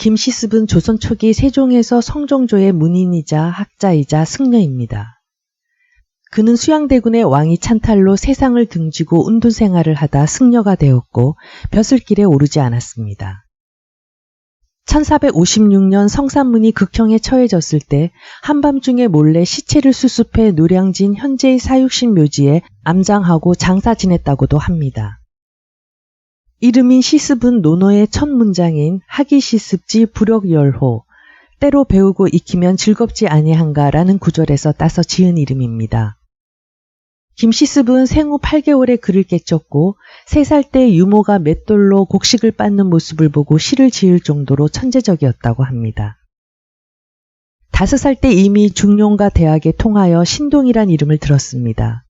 김시습은 조선 초기 세종에서 성종조의 문인이자 학자이자 승려입니다. 그는 수양대군의 왕위 찬탈로 세상을 등지고 운둔생활을 하다 승려가 되었고 벼슬길에 오르지 않았습니다. 1456년 성산문이 극형에 처해졌을 때 한밤중에 몰래 시체를 수습해 노량진 현재의 사육신 묘지에 암장하고 장사 지냈다고도 합니다. 이름인 시습은 논어의 첫 문장인 하기시습지 불역열호, 때로 배우고 익히면 즐겁지 아니한가라는 구절에서 따서 지은 이름입니다. 김시습은 생후 8개월에 글을 깨쳤고 3살 때 유모가 맷돌로 곡식을 빻는 모습을 보고 시를 지을 정도로 천재적이었다고 합니다. 5살 때 이미 중용과 대학에 통하여 신동이란 이름을 들었습니다.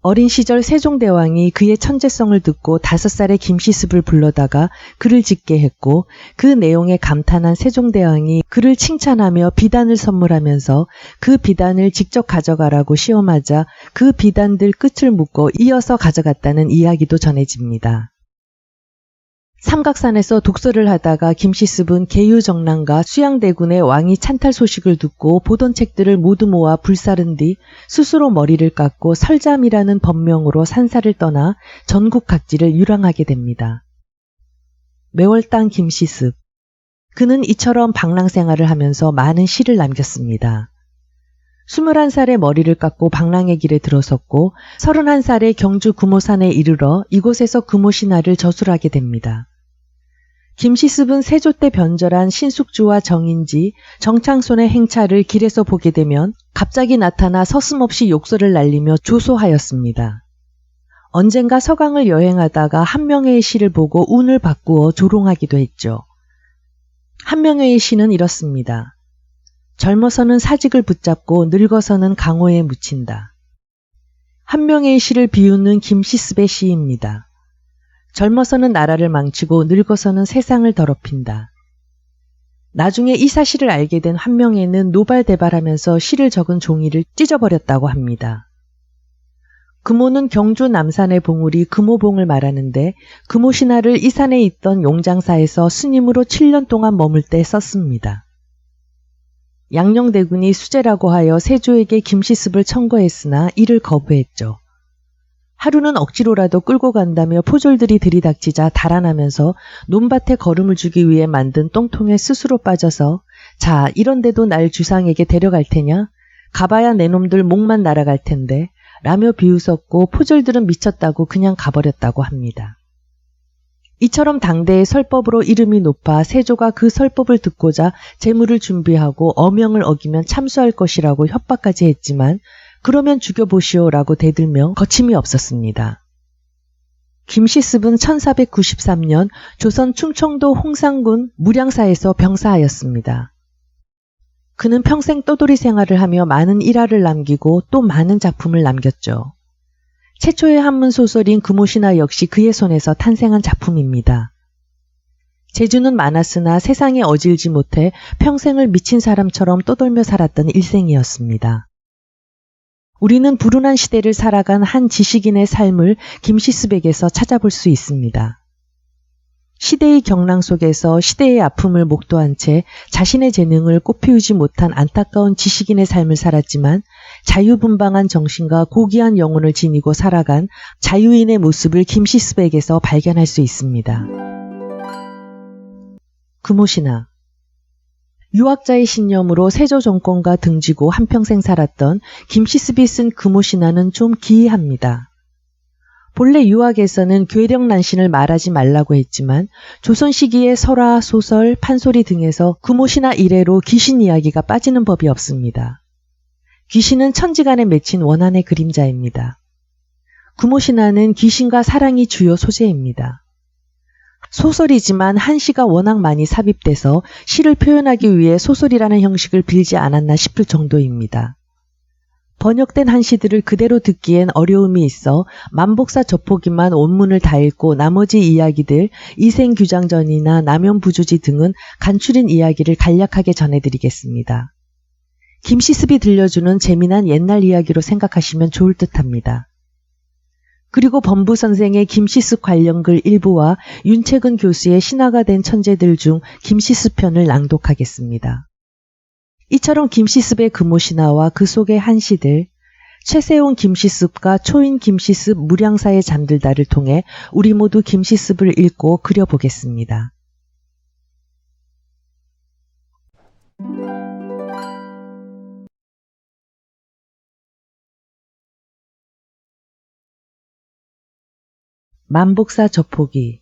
어린 시절 세종대왕이 그의 천재성을 듣고 5살에 김시습을 불러다가 글을 짓게 했고 그 내용에 감탄한 세종대왕이 그를 칭찬하며 비단을 선물하면서 그 비단을 직접 가져가라고 시험하자 그 비단들 끝을 묶어 이어서 가져갔다는 이야기도 전해집니다. 삼각산에서 독서를 하다가 김시습은 계유정랑과 수양대군의 왕위 찬탈 소식을 듣고 보던 책들을 모두 모아 불사른 뒤 스스로 머리를 깎고 설잠이라는 법명으로 산사를 떠나 전국 각지를 유랑하게 됩니다. 매월당 김시습. 그는 이처럼 방랑생활을 하면서 많은 시를 남겼습니다. 21살에 머리를 깎고 방랑의 길에 들어섰고 31살에 경주 금오산에 이르러 이곳에서 금오신화를 저술하게 됩니다. 김시습은 세조 때 변절한 신숙주와 정인지, 정창손의 행차를 길에서 보게 되면 갑자기 나타나 서슴없이 욕설을 날리며 조소하였습니다. 언젠가 서강을 여행하다가 한명회의 시를 보고 운을 바꾸어 조롱하기도 했죠. 한명회의 시는 이렇습니다. 젊어서는 사직을 붙잡고 늙어서는 강호에 묻힌다. 한명회의 시를 비우는 김시습의 시입니다. 젊어서는 나라를 망치고 늙어서는 세상을 더럽힌다. 나중에 이 사실을 알게 된 한명회는 노발대발하면서 시를 적은 종이를 찢어버렸다고 합니다. 금오는 경주 남산의 봉우리 금오봉을 말하는데 금오신화를 이 산에 있던 용장사에서 스님으로 7년 동안 머물 때 썼습니다. 양녕대군이 수재라고 하여 세조에게 김시습을 청구했으나 이를 거부했죠. 하루는 억지로라도 끌고 간다며 포졸들이 들이닥치자 달아나면서 논밭에 거름을 주기 위해 만든 똥통에 스스로 빠져서 자, 이런데도 날 주상에게 데려갈 테냐? 가봐야 내 놈들 목만 날아갈 텐데 라며 비웃었고 포졸들은 미쳤다고 그냥 가버렸다고 합니다. 이처럼 당대의 설법으로 이름이 높아 세조가 그 설법을 듣고자 재물을 준비하고 어명을 어기면 참수할 것이라고 협박까지 했지만 그러면 죽여보시오라고 대들며 거침이 없었습니다. 김시습은 1493년 조선 충청도 홍상군 무량사에서 병사하였습니다. 그는 평생 떠돌이 생활을 하며 많은 일화를 남기고 또 많은 작품을 남겼죠. 최초의 한문 소설인 금오신화 역시 그의 손에서 탄생한 작품입니다. 재주는 많았으나 세상에 어질지 못해 평생을 미친 사람처럼 떠돌며 살았던 일생이었습니다. 우리는 불운한 시대를 살아간 한 지식인의 삶을 김시습에게서 찾아볼 수 있습니다. 시대의 경랑 속에서 시대의 아픔을 목도한 채 자신의 재능을 꽃피우지 못한 안타까운 지식인의 삶을 살았지만 자유분방한 정신과 고귀한 영혼을 지니고 살아간 자유인의 모습을 김시습에게서 발견할 수 있습니다. 금오신화. 유학자의 신념으로 세조 정권과 등지고 한평생 살았던 김시습이 쓴 금오신화는 좀 기이합니다. 본래 유학에서는 괴력난신을 말하지 말라고 했지만 조선 시기의 설화, 소설, 판소리 등에서 금오신화 이래로 귀신 이야기가 빠지는 법이 없습니다. 귀신은 천지간에 맺힌 원한의 그림자입니다. 금오신화는 귀신과 사랑이 주요 소재입니다. 소설이지만 한 시가 워낙 많이 삽입돼서 시를 표현하기 위해 소설이라는 형식을 빌지 않았나 싶을 정도입니다. 번역된 한시들을 그대로 듣기엔 어려움이 있어 만복사 접보기만 원문을 다 읽고 나머지 이야기들 이생규장전이나 남연부조지 등은 간추린 이야기를 간략하게 전해드리겠습니다. 김시습이 들려주는 재미난 옛날 이야기로 생각하시면 좋을 듯합니다. 그리고 범부 선생의 김시습 관련 글 일부와 윤채근 교수의 신화가 된 천재들 중 김시습 편을 낭독하겠습니다. 이처럼 김시습의 금오신화와 그 속의 한시들, 최세용 김시습과 초인 김시습 무량사에 잠들다를 통해 우리 모두 김시습을 읽고 그려보겠습니다. 만복사 저포기.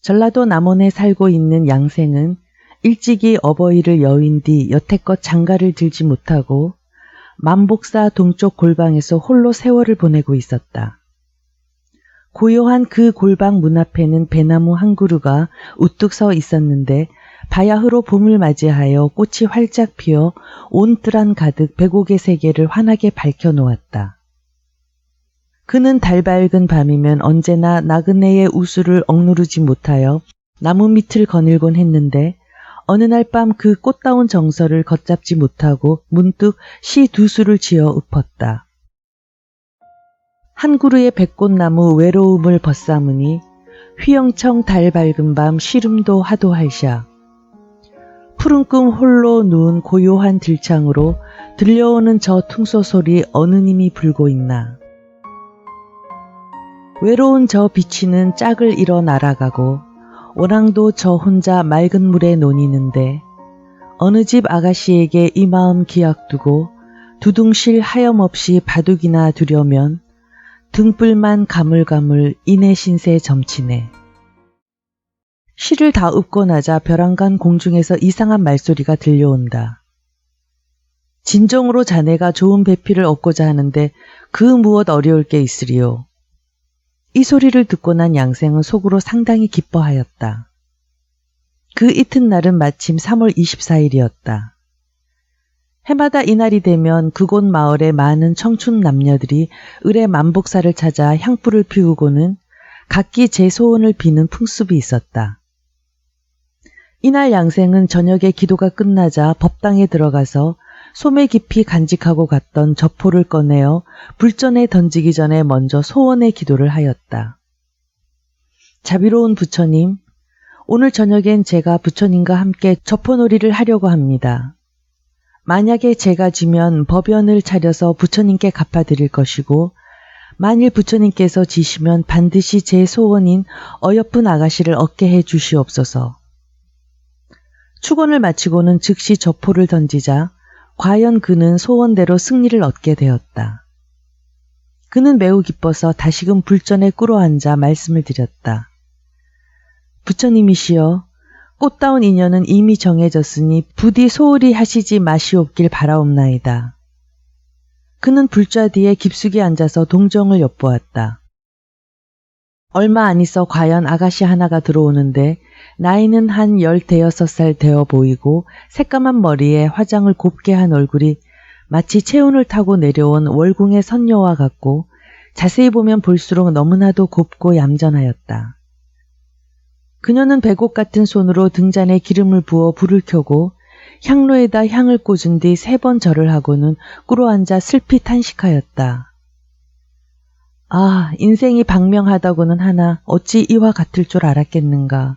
전라도 남원에 살고 있는 양생은 일찍이 어버이를 여윈 뒤 여태껏 장가를 들지 못하고 만복사 동쪽 골방에서 홀로 세월을 보내고 있었다. 고요한 그 골방 문 앞에는 배나무 한 그루가 우뚝 서 있었는데 바야흐로 봄을 맞이하여 꽃이 활짝 피어 온 뜰안 가득 백옥의 세계를 환하게 밝혀놓았다. 그는 달밝은 밤이면 언제나 나그네의 우수를 억누르지 못하여 나무 밑을 거닐곤 했는데 어느 날 밤 그 꽃다운 정서를 걷잡지 못하고 문득 시 두 수를 지어 읊었다. 한 그루의 백꽃나무 외로움을 벗삼으니 휘영청 달 밝은 밤 시름도 하도할샤. 푸른 꿈 홀로 누운 고요한 들창으로 들려오는 저 퉁소 소리 어느 님이 불고 있나. 외로운 저 비치는 짝을 잃어 날아가고 오랑도 저 혼자 맑은 물에 논이는데 어느 집 아가씨에게 이 마음 기약두고 두둥실 하염없이 바둑이나 두려면 등불만 가물가물 이내 신세 점치네. 시를 다 읊고 나자 벼랑간 공중에서 이상한 말소리가 들려온다. 진정으로 자네가 좋은 배필을 얻고자 하는데 그 무엇 어려울 게 있으리요. 이 소리를 듣고 난 양생은 속으로 상당히 기뻐하였다. 그 이튿날은 마침 3월 24일이었다. 해마다 이날이 되면 그곳 마을의 많은 청춘 남녀들이 을의 만복사를 찾아 향불을 피우고는 각기 제 소원을 비는 풍습이 있었다. 이날 양생은 저녁에 기도가 끝나자 법당에 들어가서 소매 깊이 간직하고 갔던 저포를 꺼내어 불전에 던지기 전에 먼저 소원의 기도를 하였다. 자비로운 부처님, 오늘 저녁엔 제가 부처님과 함께 저포놀이를 하려고 합니다. 만약에 제가 지면 법연을 차려서 부처님께 갚아드릴 것이고 만일 부처님께서 지시면 반드시 제 소원인 어여쁜 아가씨를 얻게 해 주시옵소서. 축원을 마치고는 즉시 저포를 던지자 과연 그는 소원대로 승리를 얻게 되었다. 그는 매우 기뻐서 다시금 불전에 꿇어앉아 말씀을 드렸다. 부처님이시여, 꽃다운 인연은 이미 정해졌으니 부디 소홀히 하시지 마시옵길 바라옵나이다. 그는 불좌 뒤에 깊숙이 앉아서 동정을 엿보았다. 얼마 안 있어 과연 아가씨 하나가 들어오는데 나이는 한 15살 되어 보이고 새까만 머리에 화장을 곱게 한 얼굴이 마치 체운을 타고 내려온 월궁의 선녀와 같고 자세히 보면 볼수록 너무나도 곱고 얌전하였다. 그녀는 백옥 같은 손으로 등잔에 기름을 부어 불을 켜고 향로에다 향을 꽂은 뒤 3번 절을 하고는 꿇어앉아 슬피 탄식하였다. 아, 인생이 방명하다고는 하나 어찌 이와 같을 줄 알았겠는가.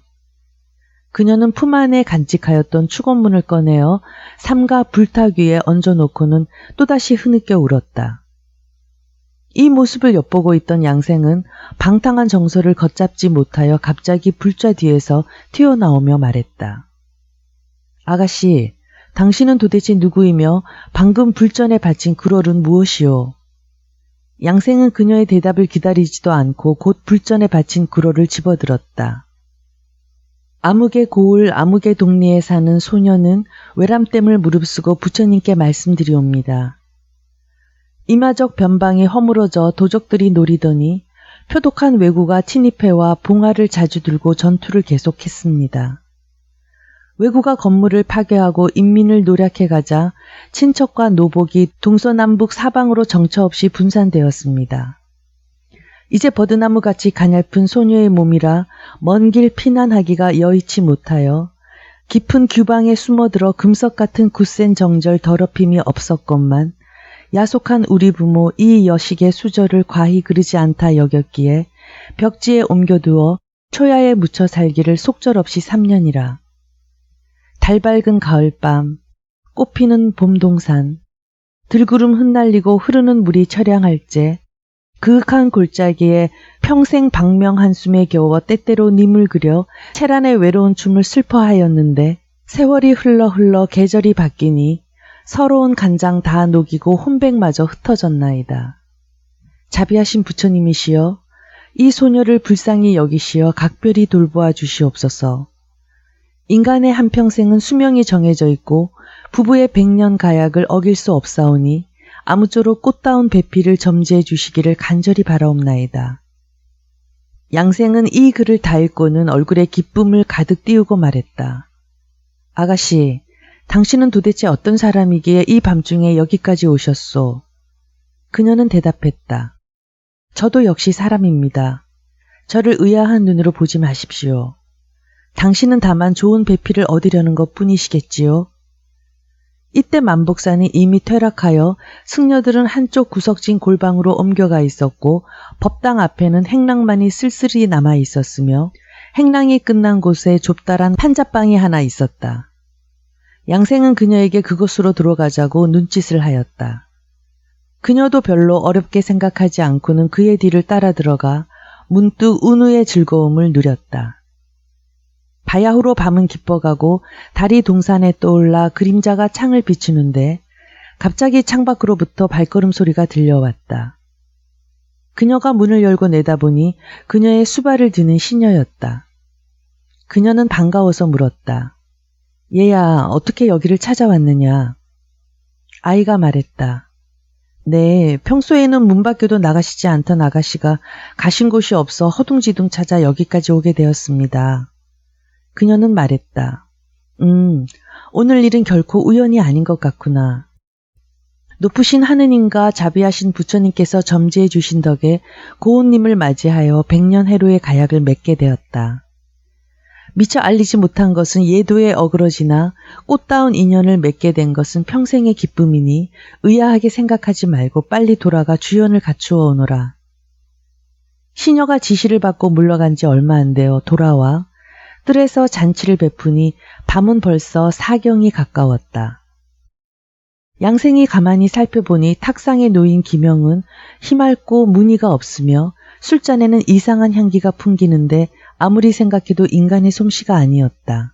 그녀는 품 안에 간직하였던 축원문을 꺼내어 삼가 불탁 위에 얹어놓고는 또다시 흐느껴 울었다. 이 모습을 엿보고 있던 양생은 방탕한 정서를 걷잡지 못하여 갑자기 불좌 뒤에서 튀어나오며 말했다. 아가씨, 당신은 도대체 누구이며 방금 불전에 바친 그롤은 무엇이오? 양생은 그녀의 대답을 기다리지도 않고 곧 불전에 바친 그롤을 집어들었다. 암흑의 고을 암흑의 동리에 사는 소녀는 외람됨을 무릅쓰고 부처님께 말씀드리옵니다. 이마적 변방이 허물어져 도적들이 노리더니 표독한 왜구가 침입해와 봉화를 자주 들고 전투를 계속했습니다. 왜구가 건물을 파괴하고 인민을 노략해가자 친척과 노복이 동서남북 사방으로 정처 없이 분산되었습니다. 이제 버드나무같이 가냘픈 소녀의 몸이라 먼 길 피난하기가 여의치 못하여 깊은 규방에 숨어들어 금석 같은 굳센 정절 더럽힘이 없었건만 야속한 우리 부모 이 여식의 수저를 과히 그르지 않다 여겼기에 벽지에 옮겨두어 초야에 묻혀 살기를 속절없이 3년이라. 달 밝은 가을밤, 꽃피는 봄동산, 들구름 흩날리고 흐르는 물이 처량할 때 그윽한 골짜기에 평생 방명 한숨에 겨워 때때로 님을 그려 채란의 외로운 춤을 슬퍼하였는데 세월이 흘러 계절이 바뀌니 서러운 간장 다 녹이고 혼백마저 흩어졌나이다. 자비하신 부처님이시여 이 소녀를 불쌍히 여기시어 각별히 돌보아 주시옵소서. 인간의 한평생은 수명이 정해져 있고 부부의 100년 가약을 어길 수 없사오니 아무쪼록 꽃다운 배필을 점지해 주시기를 간절히 바라옵나이다. 양생은 이 글을 다 읽고는 얼굴에 기쁨을 가득 띄우고 말했다. 아가씨, 당신은 도대체 어떤 사람이기에 이 밤중에 여기까지 오셨소? 그녀는 대답했다. 저도 역시 사람입니다. 저를 의아한 눈으로 보지 마십시오. 당신은 다만 좋은 배필을 얻으려는 것 뿐이시겠지요? 이때 만복산이 이미 퇴락하여 승려들은 한쪽 구석진 골방으로 옮겨가 있었고 법당 앞에는 행랑만이 쓸쓸히 남아 있었으며 행랑이 끝난 곳에 좁다란 판잣방이 하나 있었다. 양생은 그녀에게 그곳으로 들어가자고 눈짓을 하였다. 그녀도 별로 어렵게 생각하지 않고는 그의 뒤를 따라 들어가 문득 운우의 즐거움을 누렸다. 바야흐로 밤은 깊어가고 달이 동산에 떠올라 그림자가 창을 비추는데 갑자기 창밖으로부터 발걸음 소리가 들려왔다. 그녀가 문을 열고 내다보니 그녀의 수발을 드는 시녀였다. 그녀는 반가워서 물었다. 얘야, 어떻게 여기를 찾아왔느냐? 아이가 말했다. 네, 평소에는 문 밖에도 나가시지 않던 아가씨가 가신 곳이 없어 허둥지둥 찾아 여기까지 오게 되었습니다. 그녀는 말했다. 오늘 일은 결코 우연이 아닌 것 같구나. 높으신 하느님과 자비하신 부처님께서 점지해 주신 덕에 고운님을 맞이하여 100년 해로의 가약을 맺게 되었다. 미처 알리지 못한 것은 예도에 어그러지나 꽃다운 인연을 맺게 된 것은 평생의 기쁨이니 의아하게 생각하지 말고 빨리 돌아가 주연을 갖추어 오너라. 시녀가 지시를 받고 물러간 지 얼마 안 되어 돌아와 뜰에서 잔치를 베푸니 밤은 벌써 사경이 가까웠다. 양생이 가만히 살펴보니 탁상에 놓인 기명은 희맑고 무늬가 없으며 술잔에는 이상한 향기가 풍기는데 아무리 생각해도 인간의 솜씨가 아니었다.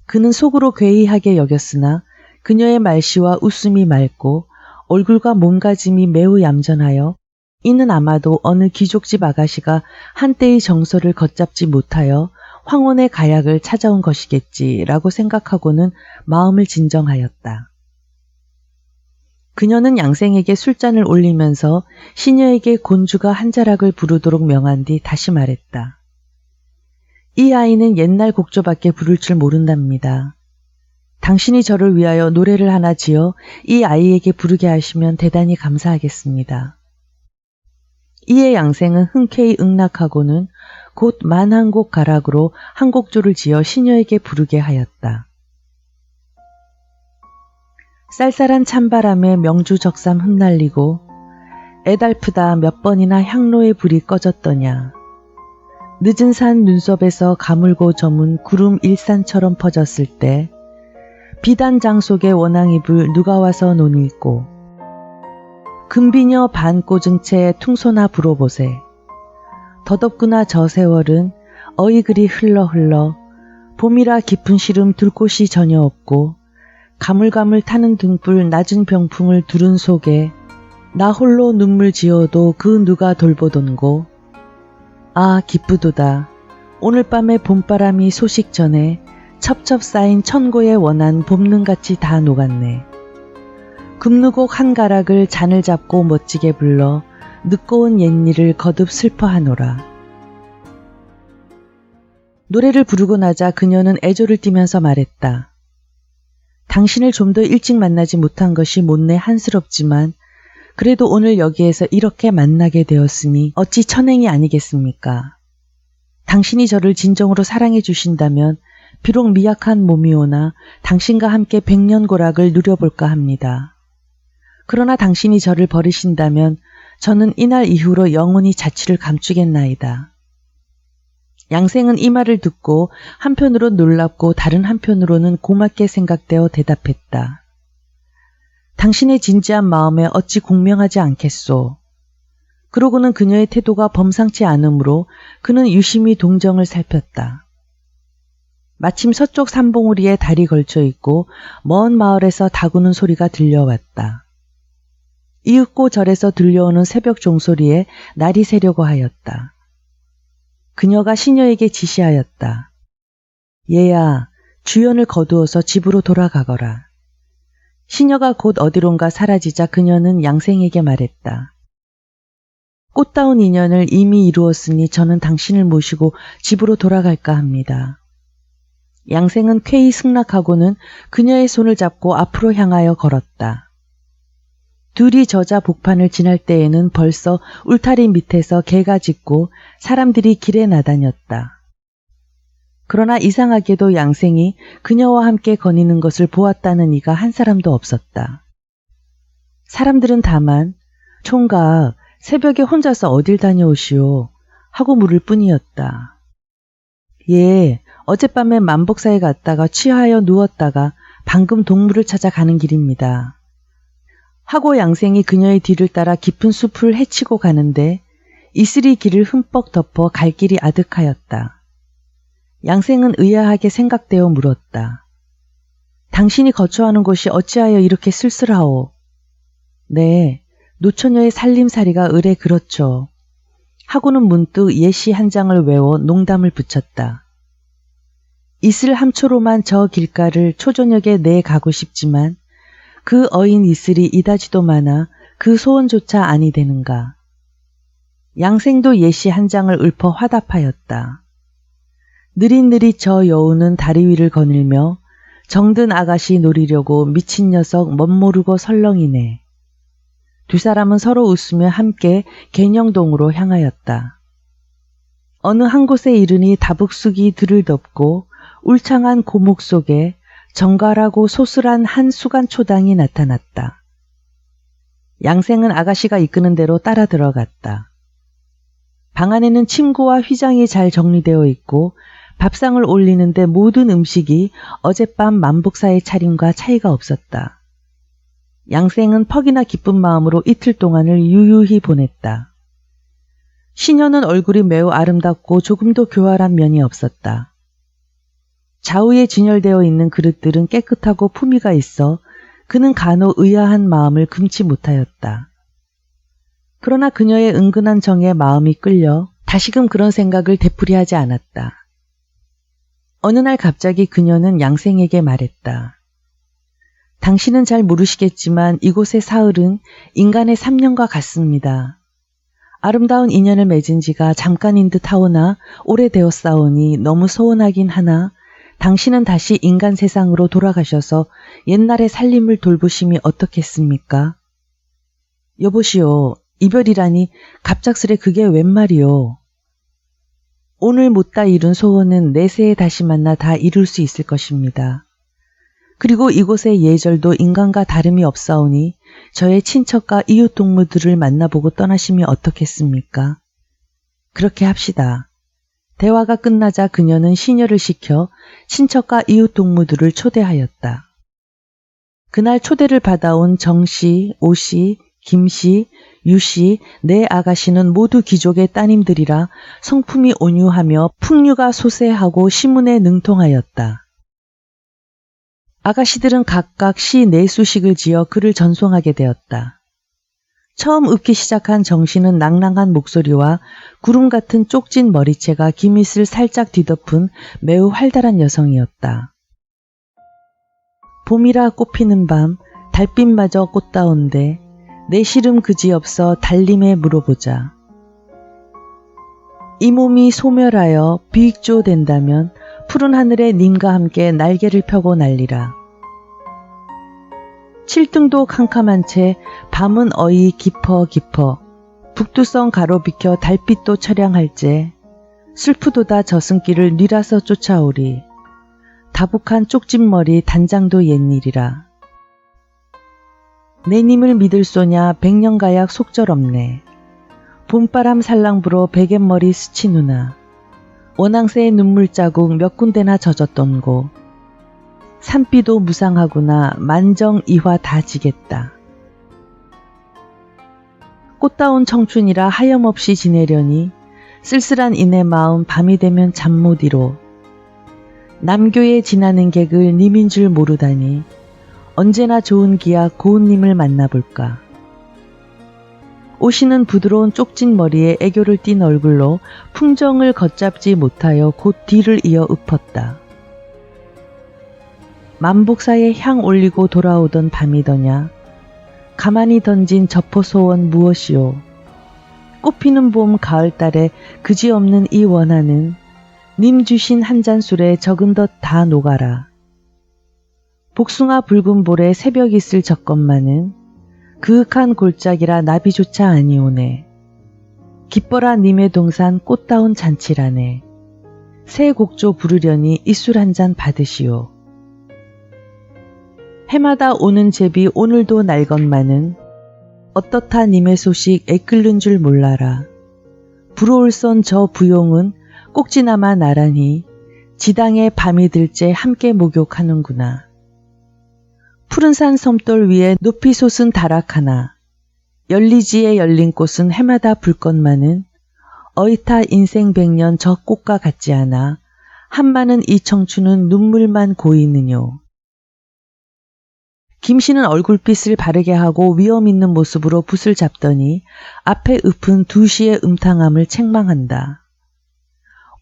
그는 속으로 괴이하게 여겼으나 그녀의 말씨와 웃음이 맑고 얼굴과 몸가짐이 매우 얌전하여 이는 아마도 어느 귀족집 아가씨가 한때의 정서를 걷잡지 못하여 황혼의 가약을 찾아온 것이겠지라고 생각하고는 마음을 진정하였다. 그녀는 양생에게 술잔을 올리면서 시녀에게 곤주가 한 자락을 부르도록 명한 뒤 다시 말했다. 이 아이는 옛날 곡조밖에 부를 줄 모른답니다. 당신이 저를 위하여 노래를 하나 지어 이 아이에게 부르게 하시면 대단히 감사하겠습니다. 이에 양생은 흔쾌히 응낙하고는 곧 만 한 곡 가락으로 한 곡조를 지어 시녀에게 부르게 하였다. 쌀쌀한 찬바람에 명주적삼 흩날리고 애달프다 몇 번이나 향로의 불이 꺼졌더냐. 늦은 산 눈썹에서 가물고 저문 구름 일산처럼 퍼졌을 때 비단장 속에 원앙잎을 누가 와서 논일꼬. 금비녀 반 꽂은 채 퉁소나 불어보세. 더덥구나 저 세월은 어이그리 흘러 봄이라 깊은 시름 둘 곳이 전혀 없고 가물가물 타는 등불 낮은 병풍을 두른 속에 나 홀로 눈물 지어도 그 누가 돌보던고. 아 기쁘도다. 오늘 밤에 봄바람이 소식 전에 첩첩 쌓인 천고의 원한 봄눈같이 다 녹았네. 금누곡 한 가락을 잔을 잡고 멋지게 불러 늦고 온 옛일을 거듭 슬퍼하노라. 노래를 부르고 나자 그녀는 애조를 띠면서 말했다. 당신을 좀 더 일찍 만나지 못한 것이 못내 한스럽지만 그래도 오늘 여기에서 이렇게 만나게 되었으니 어찌 천행이 아니겠습니까? 당신이 저를 진정으로 사랑해 주신다면 비록 미약한 몸이오나 당신과 함께 백년고락을 누려볼까 합니다. 그러나 당신이 저를 버리신다면 저는 이날 이후로 영원히 자취를 감추겠나이다. 양생은 이 말을 듣고 한편으로 놀랍고 다른 한편으로는 고맙게 생각되어 대답했다. 당신의 진지한 마음에 어찌 공명하지 않겠소. 그러고는 그녀의 태도가 범상치 않으므로 그는 유심히 동정을 살폈다. 마침 서쪽 산봉우리에 달이 걸쳐 있고 먼 마을에서 다구는 소리가 들려왔다. 이윽고 절에서 들려오는 새벽 종소리에 날이 새려고 하였다. 그녀가 시녀에게 지시하였다. 얘야, 주연을 거두어서 집으로 돌아가거라. 시녀가 곧 어디론가 사라지자 그녀는 양생에게 말했다. 꽃다운 인연을 이미 이루었으니 저는 당신을 모시고 집으로 돌아갈까 합니다. 양생은 쾌히 승낙하고는 그녀의 손을 잡고 앞으로 향하여 걸었다. 둘이 저자 복판을 지날 때에는 벌써 울타리 밑에서 개가 짖고 사람들이 길에 나다녔다. 그러나 이상하게도 양생이 그녀와 함께 거니는 것을 보았다는 이가 한 사람도 없었다. 사람들은 다만 총각 새벽에 혼자서 어딜 다녀오시오 하고 물을 뿐이었다. 예, 어젯밤에 만복사에 갔다가 취하여 누웠다가 방금 동물을 찾아 가는 길입니다. 하고 양생이 그녀의 뒤를 따라 깊은 숲을 헤치고 가는데 이슬이 길을 흠뻑 덮어 갈 길이 아득하였다. 양생은 의아하게 생각되어 물었다. 당신이 거처하는 곳이 어찌하여 이렇게 쓸쓸하오? 네, 노처녀의 살림살이가 의뢰 그렇죠. 하고는 문득 예시 한 장을 외워 농담을 붙였다. 이슬 함초로만 저 길가를 초저녁에 내 가고 싶지만 그 어인 이슬이 이다지도 많아 그 소원조차 아니 되는가. 양생도 예시 한 장을 읊어 화답하였다. 느릿느릿 저 여우는 다리 위를 거닐며 정든 아가씨 노리려고 미친 녀석 멋모르고 설렁이네. 두 사람은 서로 웃으며 함께 개녕동으로 향하였다. 어느 한 곳에 이르니 다북쑥이 들을 덮고 울창한 고목 속에 정갈하고 소슬한 한 수간 초당이 나타났다. 양생은 아가씨가 이끄는 대로 따라 들어갔다. 방 안에는 침구와 휘장이 잘 정리되어 있고 밥상을 올리는데 모든 음식이 어젯밤 만복사의 차림과 차이가 없었다. 양생은 퍽이나 기쁜 마음으로 이틀 동안을 유유히 보냈다. 시녀는 얼굴이 매우 아름답고 조금도 교활한 면이 없었다. 좌우에 진열되어 있는 그릇들은 깨끗하고 품위가 있어 그는 간혹 의아한 마음을 금치 못하였다. 그러나 그녀의 은근한 정에 마음이 끌려 다시금 그런 생각을 되풀이하지 않았다. 어느 날 갑자기 그녀는 양생에게 말했다. 당신은 잘 모르시겠지만 이곳의 사흘은 인간의 3년과 같습니다. 아름다운 인연을 맺은 지가 잠깐인 듯 하오나 오래되었사오니 너무 서운하긴 하나 당신은 다시 인간 세상으로 돌아가셔서 옛날의 살림을 돌보심이 어떻겠습니까? 여보시오, 이별이라니 갑작스레 그게 웬 말이오. 오늘 못다 이룬 소원은 내세에 다시 만나 다 이룰 수 있을 것입니다. 그리고 이곳의 예절도 인간과 다름이 없사오니 저의 친척과 이웃 동무들을 만나보고 떠나심이 어떻겠습니까? 그렇게 합시다. 대화가 끝나자 그녀는 시녀를 시켜 친척과 이웃 동무들을 초대하였다. 그날 초대를 받아온 정씨, 오씨, 김씨, 유씨, 네 아가씨는 모두 귀족의 따님들이라 성품이 온유하며 풍류가 소세하고 시문에 능통하였다. 아가씨들은 각각 시 내수식을 지어 그를 전송하게 되었다. 처음 읊기 시작한 정씨는 낭랑한 목소리와 구름 같은 쪽진 머리채가 기밋을 살짝 뒤덮은 매우 활달한 여성이었다. 봄이라 꽃피는 밤 달빛마저 꽃다운데 내 시름 그지없어 달림에 물어보자. 이 몸이 소멸하여 비익조 된다면 푸른 하늘에 님과 함께 날개를 펴고 날리라. 칠등도 캄캄한 채 밤은 어이 깊어 북두성 가로비켜 달빛도 처량할제 슬프도다 저승길을 뉘라서 쫓아오리. 다복한 쪽집머리 단장도 옛일이라. 내 님을 믿을 소냐 백년가약 속절없네. 봄바람 살랑 불어 베갯머리 스치 누나. 원앙새의 눈물자국 몇 군데나 젖었던고. 산비도 무상하구나 만정이화 다 지겠다. 꽃다운 청춘이라 하염없이 지내려니 쓸쓸한 이내 마음 밤이 되면 잠 못 이로. 남교에 지나는 객을 님인 줄 모르다니 언제나 좋은 기약 고운님을 만나볼까. 오시는 부드러운 쪽진 머리에 애교를 띤 얼굴로 풍정을 걷잡지 못하여 곧 뒤를 이어 읊었다. 만복사에 향 올리고 돌아오던 밤이더냐. 가만히 던진 저포 소원 무엇이오. 꽃피는 봄 가을달에 그지없는 이 원하는 님 주신 한 잔 술에 적은 덧 다 녹아라. 복숭아 붉은 볼에 새벽 있을 적것만은 그윽한 골짜기라 나비조차 아니오네. 기뻐라 님의 동산 꽃다운 잔치라네. 새 곡조 부르려니 이 술 한 잔 받으시오. 해마다 오는 제비 오늘도 날 것만은 어떻다 님의 소식 애끓는 줄 몰라라. 불어올선 저 부용은 꼭지나마 나란히 지당에 밤이 들째 함께 목욕하는구나. 푸른산 섬돌 위에 높이 솟은 다락 하나. 열리지에 열린 꽃은 해마다 불 것만은 어이타 인생 백년 저 꽃과 같지 않아 한많은 이 청춘은 눈물만 고이느뇨. 김씨는 얼굴빛을 바르게 하고 위험 있는 모습으로 붓을 잡더니 앞에 읊은 두시의 음탕함을 책망한다.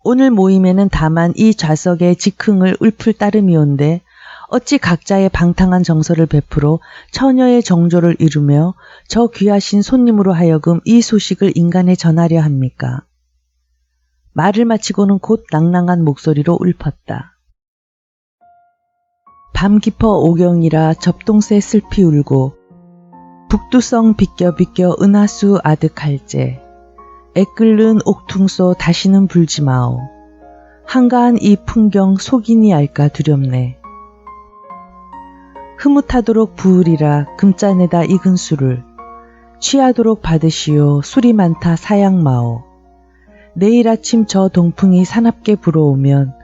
오늘 모임에는 다만 이 좌석의 직흥을 읊을 따름이온데 어찌 각자의 방탕한 정서를 베풀어 처녀의 정조를 이루며 저 귀하신 손님으로 하여금 이 소식을 인간에 전하려 합니까? 말을 마치고는 곧 낭낭한 목소리로 읊었다. 밤 깊어 오경이라 접동새 슬피 울고 북두성 비껴 은하수 아득할제 애끓는 옥퉁소 다시는 불지 마오. 한가한 이 풍경 속이니 알까 두렵네. 흐뭇하도록 부으리라 금잔에다 익은 술을 취하도록 받으시오. 술이 많다 사양마오. 내일 아침 저 동풍이 사납게 불어오면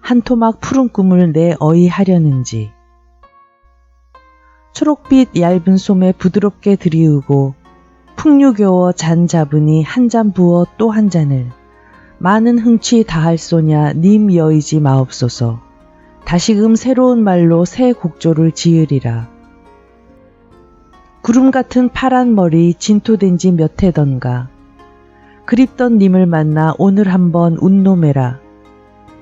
한 토막 푸른 꿈을 내 어이하려는지. 초록빛 얇은 솜에 부드럽게 들이우고 풍류겨워 잔 잡으니 한 잔 부어 또 한 잔을 많은 흥취 다할 소냐 님 여의지 마옵소서. 다시금 새로운 말로 새 곡조를 지으리라. 구름 같은 파란 머리 진토된 지 몇 해던가. 그립던 님을 만나 오늘 한번 운노매라.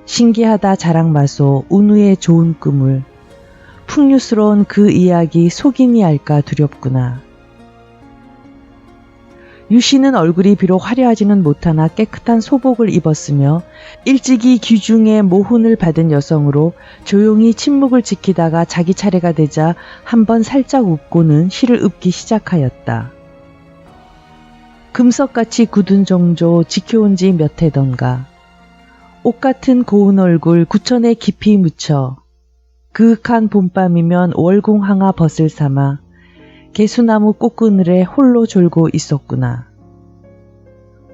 신기하다 자랑마소 운우의 좋은 꿈을 풍류스러운 그 이야기 속이니 알까 두렵구나. 유씨는 얼굴이 비록 화려하지는 못하나 깨끗한 소복을 입었으며 일찍이 귀중의 모훈을 받은 여성으로 조용히 침묵을 지키다가 자기 차례가 되자 한번 살짝 웃고는 시를 읊기 시작하였다. 금석같이 굳은 정조 지켜온 지 몇 해던가. 옷 같은 고운 얼굴 구천에 깊이 묻혀 그윽한 봄밤이면 월공항아 벗을 삼아 개수나무 꽃그늘에 홀로 졸고 있었구나.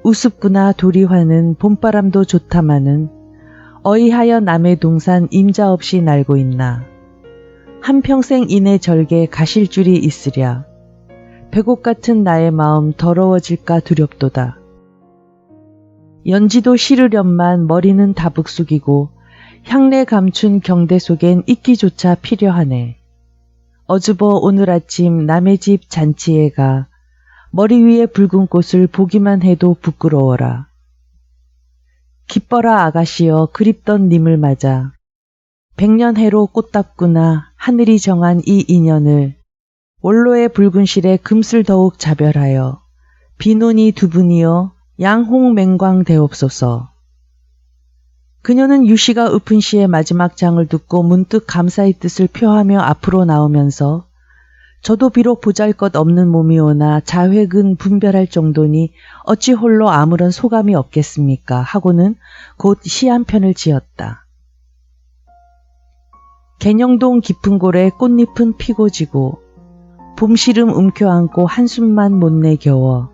우습구나 도리화는 봄바람도 좋다마는 어이하여 남의 동산 임자 없이 날고 있나. 한평생 이내 절개 가실 줄이 있으랴. 백옥 같은 나의 마음 더러워질까 두렵도다. 연지도 싫으련만 머리는 다북 숙이고 향내 감춘 경대 속엔 있기조차 필요하네. 어주버 오늘 아침 남의 집 잔치에 가 머리 위에 붉은 꽃을 보기만 해도 부끄러워라. 기뻐라 아가씨여 그립던 님을 맞아. 백년해로 꽃답구나 하늘이 정한 이 인연을 원로의 붉은 실에 금슬 더욱 자별하여 비논이 두 분이여 양홍맹광 되옵소서. 그녀는 유씨가 읊은 시의 마지막 장을 듣고 문득 감사의 뜻을 표하며 앞으로 나오면서 저도 비록 보잘것없는 몸이오나 자획은 분별할 정도니 어찌 홀로 아무런 소감이 없겠습니까 하고는 곧 시 한 편을 지었다. 개녕동 깊은 골에 꽃잎은 피고 지고 봄시름 움켜안고 한숨만 못 내겨워.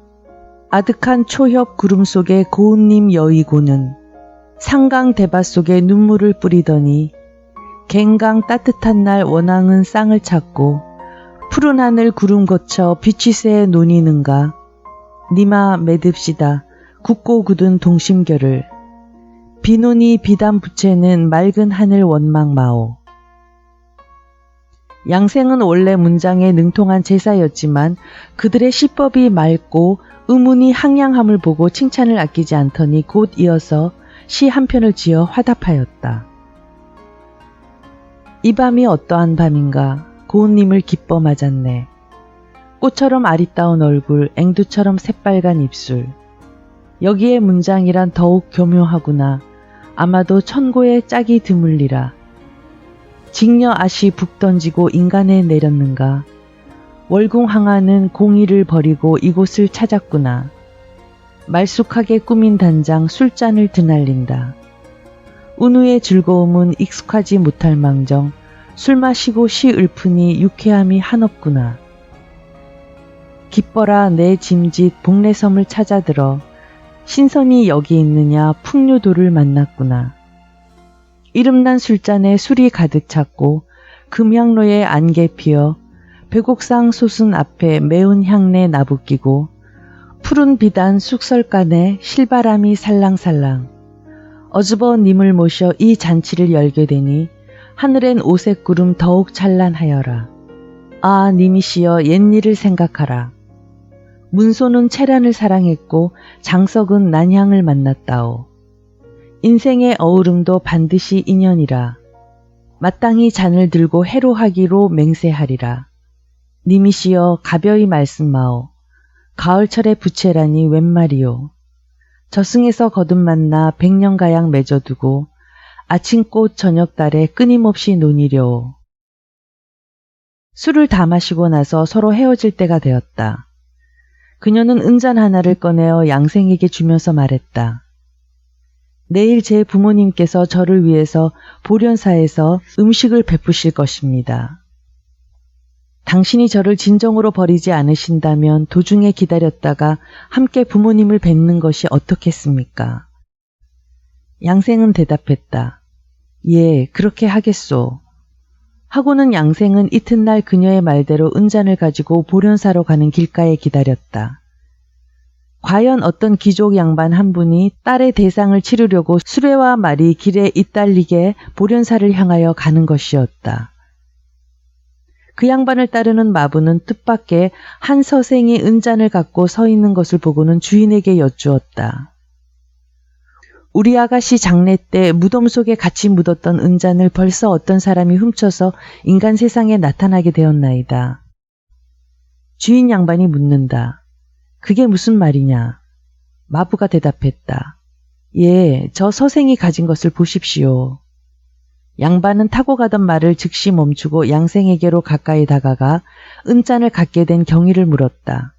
아득한 초협 구름 속에 고운님 여의고는 상강 대바 속에 눈물을 뿌리더니 갱강 따뜻한 날 원앙은 쌍을 찾고 푸른 하늘 구름 거쳐 빛이 새 논이는가. 니마 매듭시다 굳고 굳은 동심결을 비논이 비담 부채는 맑은 하늘 원망 마오. 양생은 원래 문장에 능통한 제사였지만 그들의 시법이 맑고 의문이 항양함을 보고 칭찬을 아끼지 않더니 곧 이어서 시 한 편을 지어 화답하였다. 이 밤이 어떠한 밤인가. 고운님을 기뻐 맞았네. 꽃처럼 아리따운 얼굴, 앵두처럼 새빨간 입술. 여기에 문장이란 더욱 교묘하구나. 아마도 천고의 짝이 드물리라. 직녀 아시 북 던지고 인간에 내렸는가. 월궁항아는 공의를 버리고 이곳을 찾았구나. 말쑥하게 꾸민 단장 술잔을 드날린다. 운우의 즐거움은 익숙하지 못할 망정 술 마시고 시 읊으니 유쾌함이 한없구나. 기뻐라 내 짐짓 복례섬을 찾아들어 신선이 여기 있느냐 풍류도를 만났구나. 이름난 술잔에 술이 가득 찼고 금향로에 안개 피어 배곡상 솟은 앞에 매운 향내 나부끼고 푸른 비단 쑥설간에 실바람이 살랑살랑. 어즈버 님을 모셔 이 잔치를 열게 되니 하늘엔 오색 구름 더욱 찬란하여라. 아 님이시여 옛일을 생각하라. 문소는 채란을 사랑했고 장석은 난향을 만났다오. 인생의 어우름도 반드시 인연이라. 마땅히 잔을 들고 해로하기로 맹세하리라. 님이시여 가벼이 말씀마오. 가을철의 부채라니 웬 말이오. 저승에서 거듭 만나 100년가량 맺어두고 아침꽃 저녁달에 끊임없이 논이려오. 술을 다 마시고 나서 서로 헤어질 때가 되었다. 그녀는 은잔 하나를 꺼내어 양생에게 주면서 말했다. 내일 제 부모님께서 저를 위해서 보련사에서 음식을 베푸실 것입니다. 당신이 저를 진정으로 버리지 않으신다면 도중에 기다렸다가 함께 부모님을 뵙는 것이 어떻겠습니까? 양생은 대답했다. 예, 그렇게 하겠소. 하고는 양생은 이튿날 그녀의 말대로 은잔을 가지고 보련사로 가는 길가에 기다렸다. 과연 어떤 귀족 양반 한 분이 딸의 대상을 치르려고 수레와 말이 길에 잇달리게 보련사를 향하여 가는 것이었다. 그 양반을 따르는 마부는 뜻밖의 한 서생이 은잔을 갖고 서 있는 것을 보고는 주인에게 여쭈었다. 우리 아가씨 장례 때 무덤 속에 같이 묻었던 은잔을 벌써 어떤 사람이 훔쳐서 인간 세상에 나타나게 되었나이다. 주인 양반이 묻는다. 그게 무슨 말이냐? 마부가 대답했다. 예, 저 서생이 가진 것을 보십시오. 양반은 타고 가던 말을 즉시 멈추고 양생에게로 가까이 다가가 은잔을 갖게 된 경위를 물었다.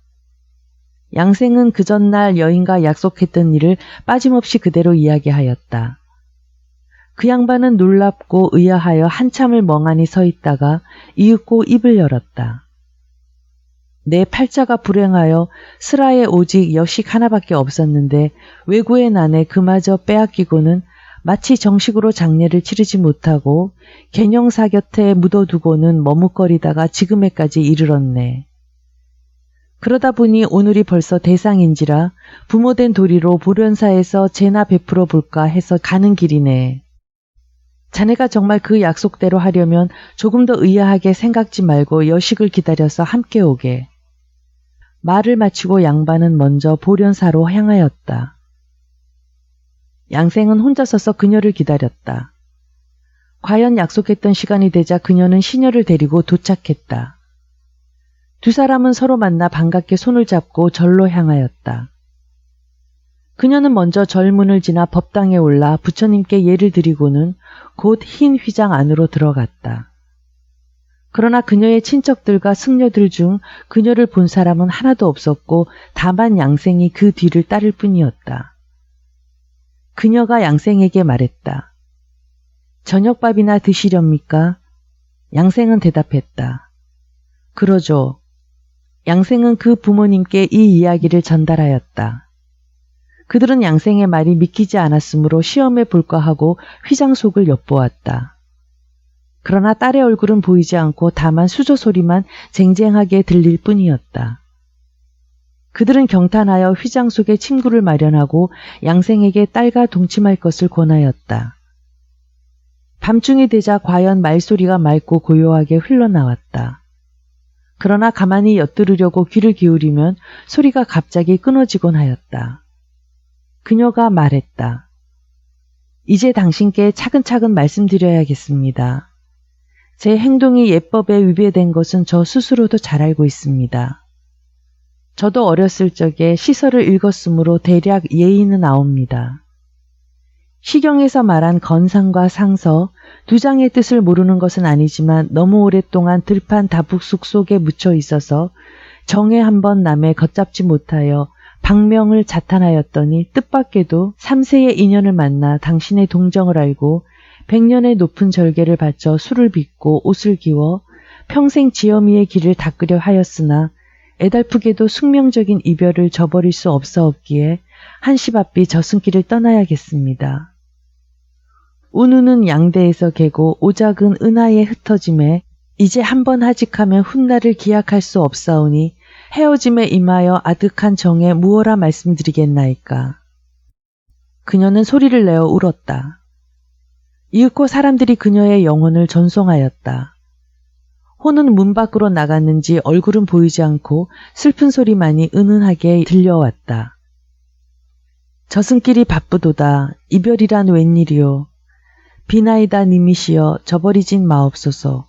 양생은 그 전날 여인과 약속했던 일을 빠짐없이 그대로 이야기하였다. 그 양반은 놀랍고 의아하여 한참을 멍하니 서 있다가 이윽고 입을 열었다. 내 팔자가 불행하여 슬하에 오직 여식 하나밖에 없었는데 외구의 난에 그마저 빼앗기고는 마치 정식으로 장례를 치르지 못하고 갱영사 곁에 묻어두고는 머뭇거리다가 지금에까지 이르렀네. 그러다 보니 오늘이 벌써 대상인지라 부모된 도리로 보련사에서 제나 베풀어 볼까 해서 가는 길이네. 자네가 정말 그 약속대로 하려면 조금 더 의아하게 생각지 말고 여식을 기다려서 함께 오게. 말을 마치고 양반은 먼저 보련사로 향하였다. 양생은 혼자 서서 그녀를 기다렸다. 과연 약속했던 시간이 되자 그녀는 시녀를 데리고 도착했다. 두 사람은 서로 만나 반갑게 손을 잡고 절로 향하였다. 그녀는 먼저 절문을 지나 법당에 올라 부처님께 예를 드리고는 곧 흰 휘장 안으로 들어갔다. 그러나 그녀의 친척들과 승려들 중 그녀를 본 사람은 하나도 없었고 다만 양생이 그 뒤를 따를 뿐이었다. 그녀가 양생에게 말했다. 저녁밥이나 드시렵니까? 양생은 대답했다. 그러죠. 양생은 그 부모님께 이 이야기를 전달하였다. 그들은 양생의 말이 믿기지 않았으므로 시험해 볼까 하고 휘장 속을 엿보았다. 그러나 딸의 얼굴은 보이지 않고 다만 수저 소리만 쟁쟁하게 들릴 뿐이었다. 그들은 경탄하여 휘장 속에 침구를 마련하고 양생에게 딸과 동침할 것을 권하였다. 밤중이 되자 과연 말소리가 맑고 고요하게 흘러나왔다. 그러나 가만히 엿들으려고 귀를 기울이면 소리가 갑자기 끊어지곤 하였다. 그녀가 말했다. 이제 당신께 차근차근 말씀드려야겠습니다. 제 행동이 예법에 위배된 것은 저 스스로도 잘 알고 있습니다. 저도 어렸을 적에 시설을 읽었으므로 대략 예의는 아옵니다. 시경에서 말한 건상과 상서, 두 장의 뜻을 모르는 것은 아니지만 너무 오랫동안 들판 다북숙 속에 묻혀 있어서 정에 한번 남에 걷잡지 못하여 방명을 자탄하였더니 뜻밖에도 3세의 인연을 만나 당신의 동정을 알고 100년의 높은 절개를 바쳐 술을 빚고 옷을 기워 평생 지엄이의 길을 닦으려 하였으나 애달프게도 숙명적인 이별을 저버릴 수 없사옵기에 한시바삐 저승길을 떠나야겠습니다. 운우는 양대에서 개고 오작은 은하에 흩어짐에 이제 한번 하직하면 훗날을 기약할 수 없사오니 헤어짐에 임하여 아득한 정에 무엇라 말씀드리겠나이까. 그녀는 소리를 내어 울었다. 이윽고 사람들이 그녀의 영혼을 전송하였다. 호는 문 밖으로 나갔는지 얼굴은 보이지 않고 슬픈 소리만이 은은하게 들려왔다. 저승길이 바쁘도다. 이별이란 웬일이요. 비나이다 님이시여 저버리진 마옵소서.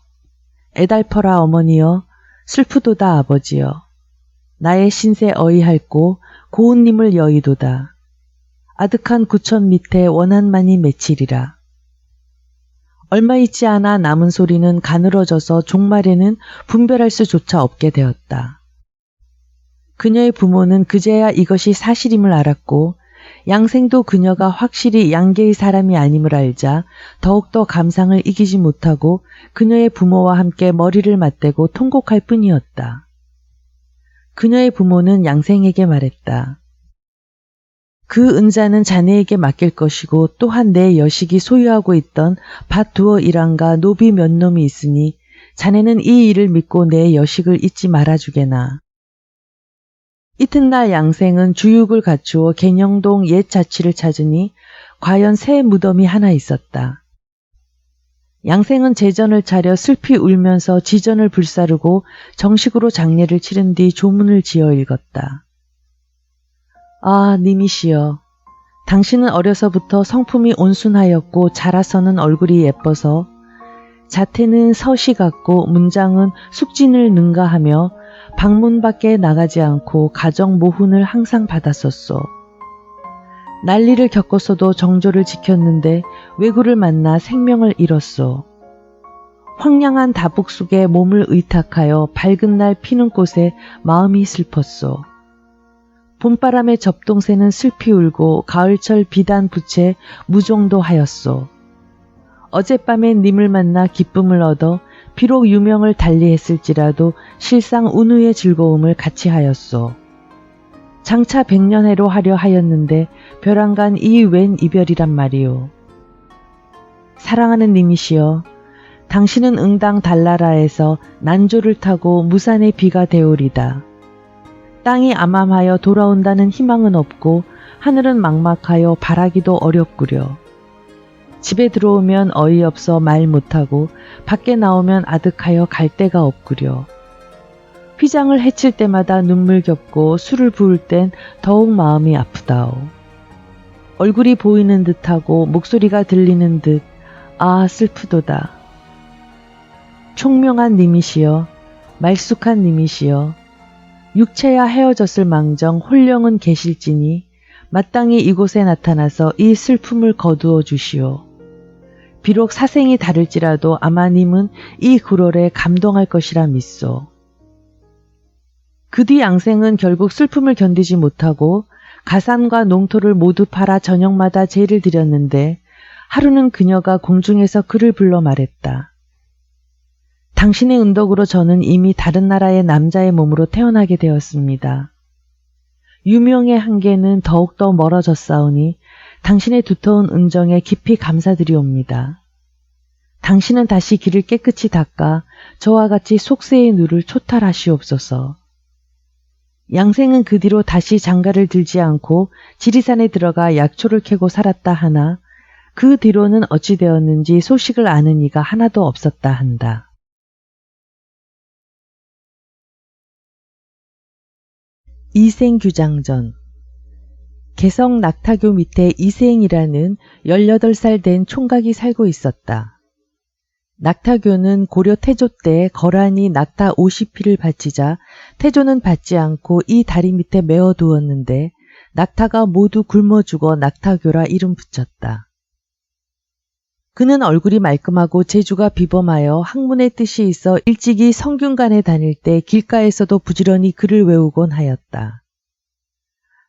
애달퍼라 어머니여 슬프도다 아버지여. 나의 신세 어이할고 고운님을 여의도다. 아득한 구천 밑에 원한만이 맺히리라. 얼마 있지 않아 남은 소리는 가늘어져서 종말에는 분별할 수조차 없게 되었다. 그녀의 부모는 그제야 이것이 사실임을 알았고 양생도 그녀가 확실히 양계의 사람이 아님을 알자 더욱더 감상을 이기지 못하고 그녀의 부모와 함께 머리를 맞대고 통곡할 뿐이었다. 그녀의 부모는 양생에게 말했다. 그 은자는 자네에게 맡길 것이고 또한 내 여식이 소유하고 있던 밭 두어 일환과 노비 몇 놈이 있으니 자네는 이 일을 믿고 내 여식을 잊지 말아주게나. 이튿날 양생은 주육을 갖추어 개녕동 옛 자취를 찾으니 과연 새 무덤이 하나 있었다. 양생은 제전을 차려 슬피 울면서 지전을 불사르고 정식으로 장례를 치른 뒤 조문을 지어 읽었다. 아, 님이시여. 당신은 어려서부터 성품이 온순하였고 자라서는 얼굴이 예뻐서 자태는 서시 같고 문장은 숙진을 능가하며 방문 밖에 나가지 않고 가정 모훈을 항상 받았었소. 난리를 겪었어도 정조를 지켰는데 왜구를 만나 생명을 잃었소. 황량한 다북 속에 몸을 의탁하여 밝은 날 피는 꽃에 마음이 슬펐소. 봄바람에 접동새는 슬피 울고 가을철 비단 붓에 무종도 하였소. 어젯밤에 님을 만나 기쁨을 얻어 비록 유명을 달리했을지라도 실상 운우의 즐거움을 같이 하였소. 장차 100년해로 하려 하였는데 벼랑간 이 웬 이별이란 말이오. 사랑하는 님이시여, 당신은 응당 달나라에서 난조를 타고 무산의 비가 되오리다. 땅이 암암하여 돌아온다는 희망은 없고 하늘은 막막하여 바라기도 어렵구려. 집에 들어오면 어이없어 말 못하고 밖에 나오면 아득하여 갈 데가 없구려. 휘장을 헤칠 때마다 눈물 겹고 술을 부을 땐 더욱 마음이 아프다오. 얼굴이 보이는 듯하고 목소리가 들리는 듯 아 슬프도다. 총명한 님이시여, 말쑥한 님이시여, 육체야 헤어졌을 망정 홀령은 계실지니 마땅히 이곳에 나타나서 이 슬픔을 거두어 주시오. 비록 사생이 다를지라도 아마 님은 이 굴월에 감동할 것이라 믿소. 그 뒤 양생은 결국 슬픔을 견디지 못하고 가산과 농토를 모두 팔아 저녁마다 제를 드렸는데 하루는 그녀가 공중에서 그를 불러 말했다. 당신의 은덕으로 저는 이미 다른 나라의 남자의 몸으로 태어나게 되었습니다. 유명의 한계는 더욱더 멀어졌사오니 당신의 두터운 은정에 깊이 감사드리옵니다. 당신은 다시 길을 깨끗이 닦아 저와 같이 속세의 누를 초탈하시옵소서. 양생은 그 뒤로 다시 장가를 들지 않고 지리산에 들어가 약초를 캐고 살았다 하나 그 뒤로는 어찌 되었는지 소식을 아는 이가 하나도 없었다 한다. 이생규장전. 개성 낙타교 밑에 이생이라는 18살 된 총각이 살고 있었다. 낙타교는 고려 태조 때 거란이 낙타 50피를 바치자 태조는 받지 않고 이 다리 밑에 메어두었는데 낙타가 모두 굶어 죽어 낙타교라 이름 붙였다. 그는 얼굴이 말끔하고 재주가 비범하여 학문의 뜻이 있어 일찍이 성균관에 다닐 때 길가에서도 부지런히 글을 외우곤 하였다.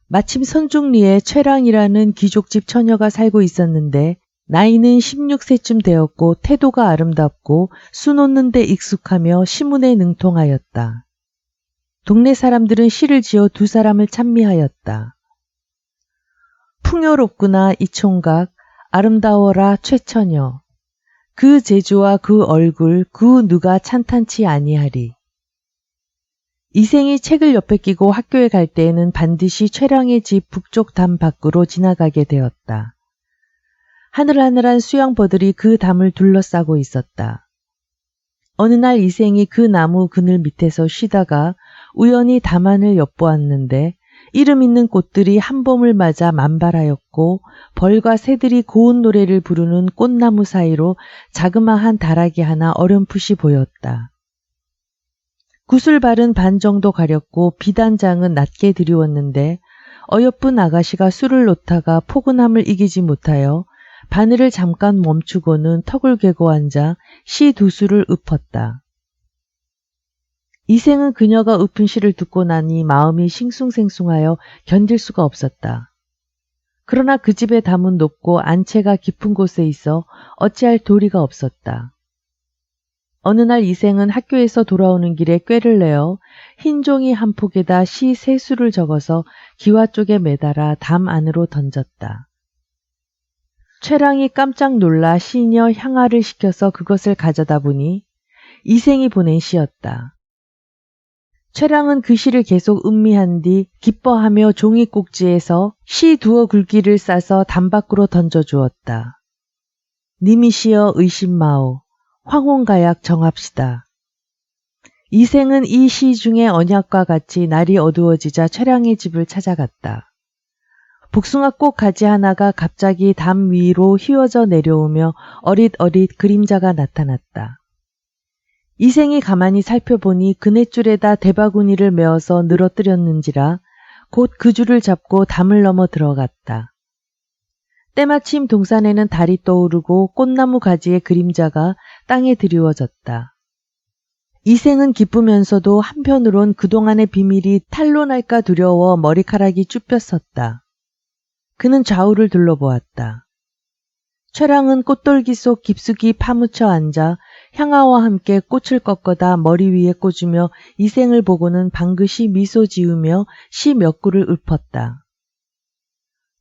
마침 선중리에 최랑이라는 귀족집 처녀가 살고 있었는데 나이는 16세쯤 되었고 태도가 아름답고 수놓는 데 익숙하며 시문에 능통하였다. 동네 사람들은 시를 지어 두 사람을 찬미하였다. 풍요롭구나 이 총각, 아름다워라 최처녀. 그 재주와 그 얼굴 그 누가 찬탄치 아니하리. 이생이 책을 옆에 끼고 학교에 갈 때에는 반드시 최랑의 집 북쪽 담 밖으로 지나가게 되었다. 하늘하늘한 수양버들이 그 담을 둘러싸고 있었다. 어느 날 이생이 그 나무 그늘 밑에서 쉬다가 우연히 담 안을 엿보았는데 이름 있는 꽃들이 한봄을 맞아 만발하였고 벌과 새들이 고운 노래를 부르는 꽃나무 사이로 자그마한 다락이 하나 어렴풋이 보였다. 굿을 바른 반 정도 가렸고 비단장은 낮게 드리웠는데 어여쁜 아가씨가 술을 놓다가 포근함을 이기지 못하여 바늘을 잠깐 멈추고는 턱을 괴고 앉아 시 두 수를 읊었다. 이생은 그녀가 읊은 시를 듣고 나니 마음이 싱숭생숭하여 견딜 수가 없었다. 그러나 그 집의 담은 높고 안채가 깊은 곳에 있어 어찌할 도리가 없었다. 어느 날 이생은 학교에서 돌아오는 길에 꾀를 내어 흰 종이 한 폭에다 시 세 수를 적어서 기와 쪽에 매달아 담 안으로 던졌다. 최랑이 깜짝 놀라 시녀 향아를 시켜서 그것을 가져다 보니 이생이 보낸 시였다. 최랑은 그 시를 계속 음미한 뒤 기뻐하며 종이 꼭지에서 시 두어 굵기를 싸서 담 밖으로 던져주었다. 님이시여 의심마오. 황혼가약 정합시다. 이생은 이 시 중에 언약과 같이 날이 어두워지자 최랑의 집을 찾아갔다. 복숭아꽃 가지 하나가 갑자기 담 위로 휘어져 내려오며 어릿어릿 그림자가 나타났다. 이생이 가만히 살펴보니 그네줄에다 대바구니를 메어서 늘어뜨렸는지라 곧 그 줄을 잡고 담을 넘어 들어갔다. 때마침 동산에는 달이 떠오르고 꽃나무 가지의 그림자가 땅에 드리워졌다. 이생은 기쁘면서도 한편으론 그동안의 비밀이 탄로날까 두려워 머리카락이 쭈뼛섰다. 그는 좌우를 둘러보았다. 최랑은 꽃돌기 속 깊숙이 파묻혀 앉아 향아와 함께 꽃을 꺾어다 머리 위에 꽂으며 이생을 보고는 방긋이 미소 지으며 시 몇 구를 읊었다.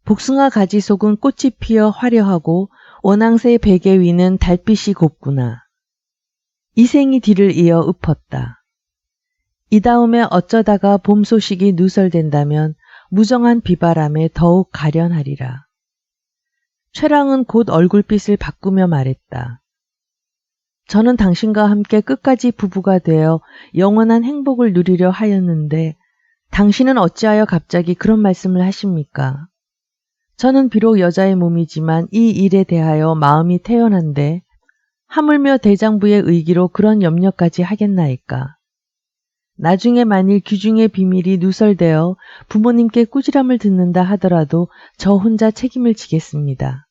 복숭아 가지 속은 꽃이 피어 화려하고 원앙새 베개 위는 달빛이 곱구나. 이생이 뒤를 이어 읊었다. 이 다음에 어쩌다가 봄 소식이 누설된다면 무정한 비바람에 더욱 가련하리라. 최랑은 곧 얼굴빛을 바꾸며 말했다. 저는 당신과 함께 끝까지 부부가 되어 영원한 행복을 누리려 하였는데 당신은 어찌하여 갑자기 그런 말씀을 하십니까? 저는 비록 여자의 몸이지만 이 일에 대하여 마음이 태연한데 하물며 대장부의 의기로 그런 염려까지 하겠나이까? 나중에 만일 귀중의 비밀이 누설되어 부모님께 꾸지람을 듣는다 하더라도 저 혼자 책임을 지겠습니다.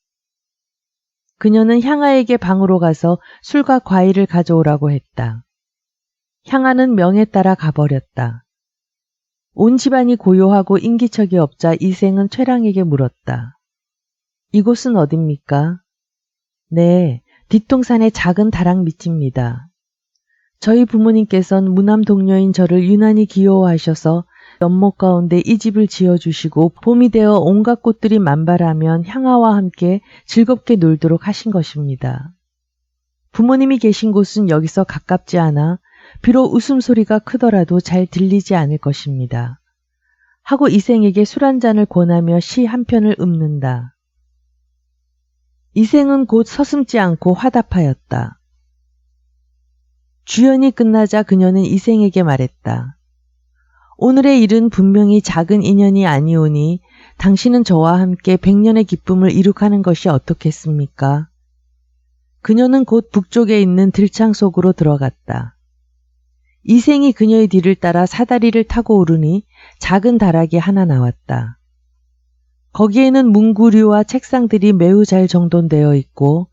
그녀는 향아에게 방으로 가서 술과 과일을 가져오라고 했다. 향아는 명에 따라 가버렸다. 온 집안이 고요하고 인기척이 없자 이생은 최랑에게 물었다. 이곳은 어딥니까? 네, 뒷동산의 작은 다락 밑입니다. 저희 부모님께서는 무남 동료인 저를 유난히 귀여워하셔서 연못 가운데 이 집을 지어주시고 봄이 되어 온갖 꽃들이 만발하면 향아와 함께 즐겁게 놀도록 하신 것입니다. 부모님이 계신 곳은 여기서 가깝지 않아 비록 웃음소리가 크더라도 잘 들리지 않을 것입니다. 하고 이생에게 술 한 잔을 권하며 시 한 편을 읊는다. 이생은 곧 서슴지 않고 화답하였다. 주연이 끝나자 그녀는 이생에게 말했다. 오늘의 일은 분명히 작은 인연이 아니오니 당신은 저와 함께 100년의 기쁨을 이룩하는 것이 어떻겠습니까? 그녀는 곧 북쪽에 있는 들창 속으로 들어갔다. 이생이 그녀의 뒤를 따라 사다리를 타고 오르니 작은 다락이 하나 나왔다. 거기에는 문구류와 책상들이 매우 잘 정돈되어 있고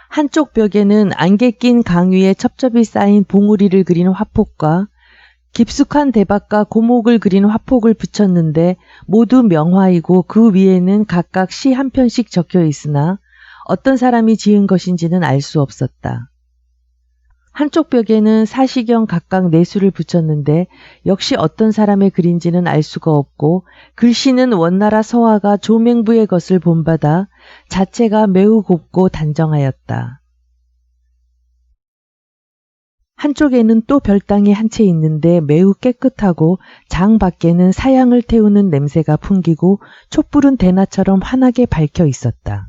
한쪽 벽에는 안개 낀 강 위에 첩첩이 쌓인 봉우리를 그린 화폭과 깊숙한 대박과 고목을 그린 화폭을 붙였는데 모두 명화이고 그 위에는 각각 시 한 편씩 적혀 있으나 어떤 사람이 지은 것인지는 알 수 없었다. 한쪽 벽에는 사시경 각각 4수를 붙였는데 역시 어떤 사람의 글인지는 알 수가 없고 글씨는 원나라 서화가 조맹부의 것을 본받아 자체가 매우 곱고 단정하였다. 한쪽에는 또 별당이 한 채 있는데 매우 깨끗하고 장 밖에는 사향을 태우는 냄새가 풍기고 촛불은 대낮처럼 환하게 밝혀 있었다.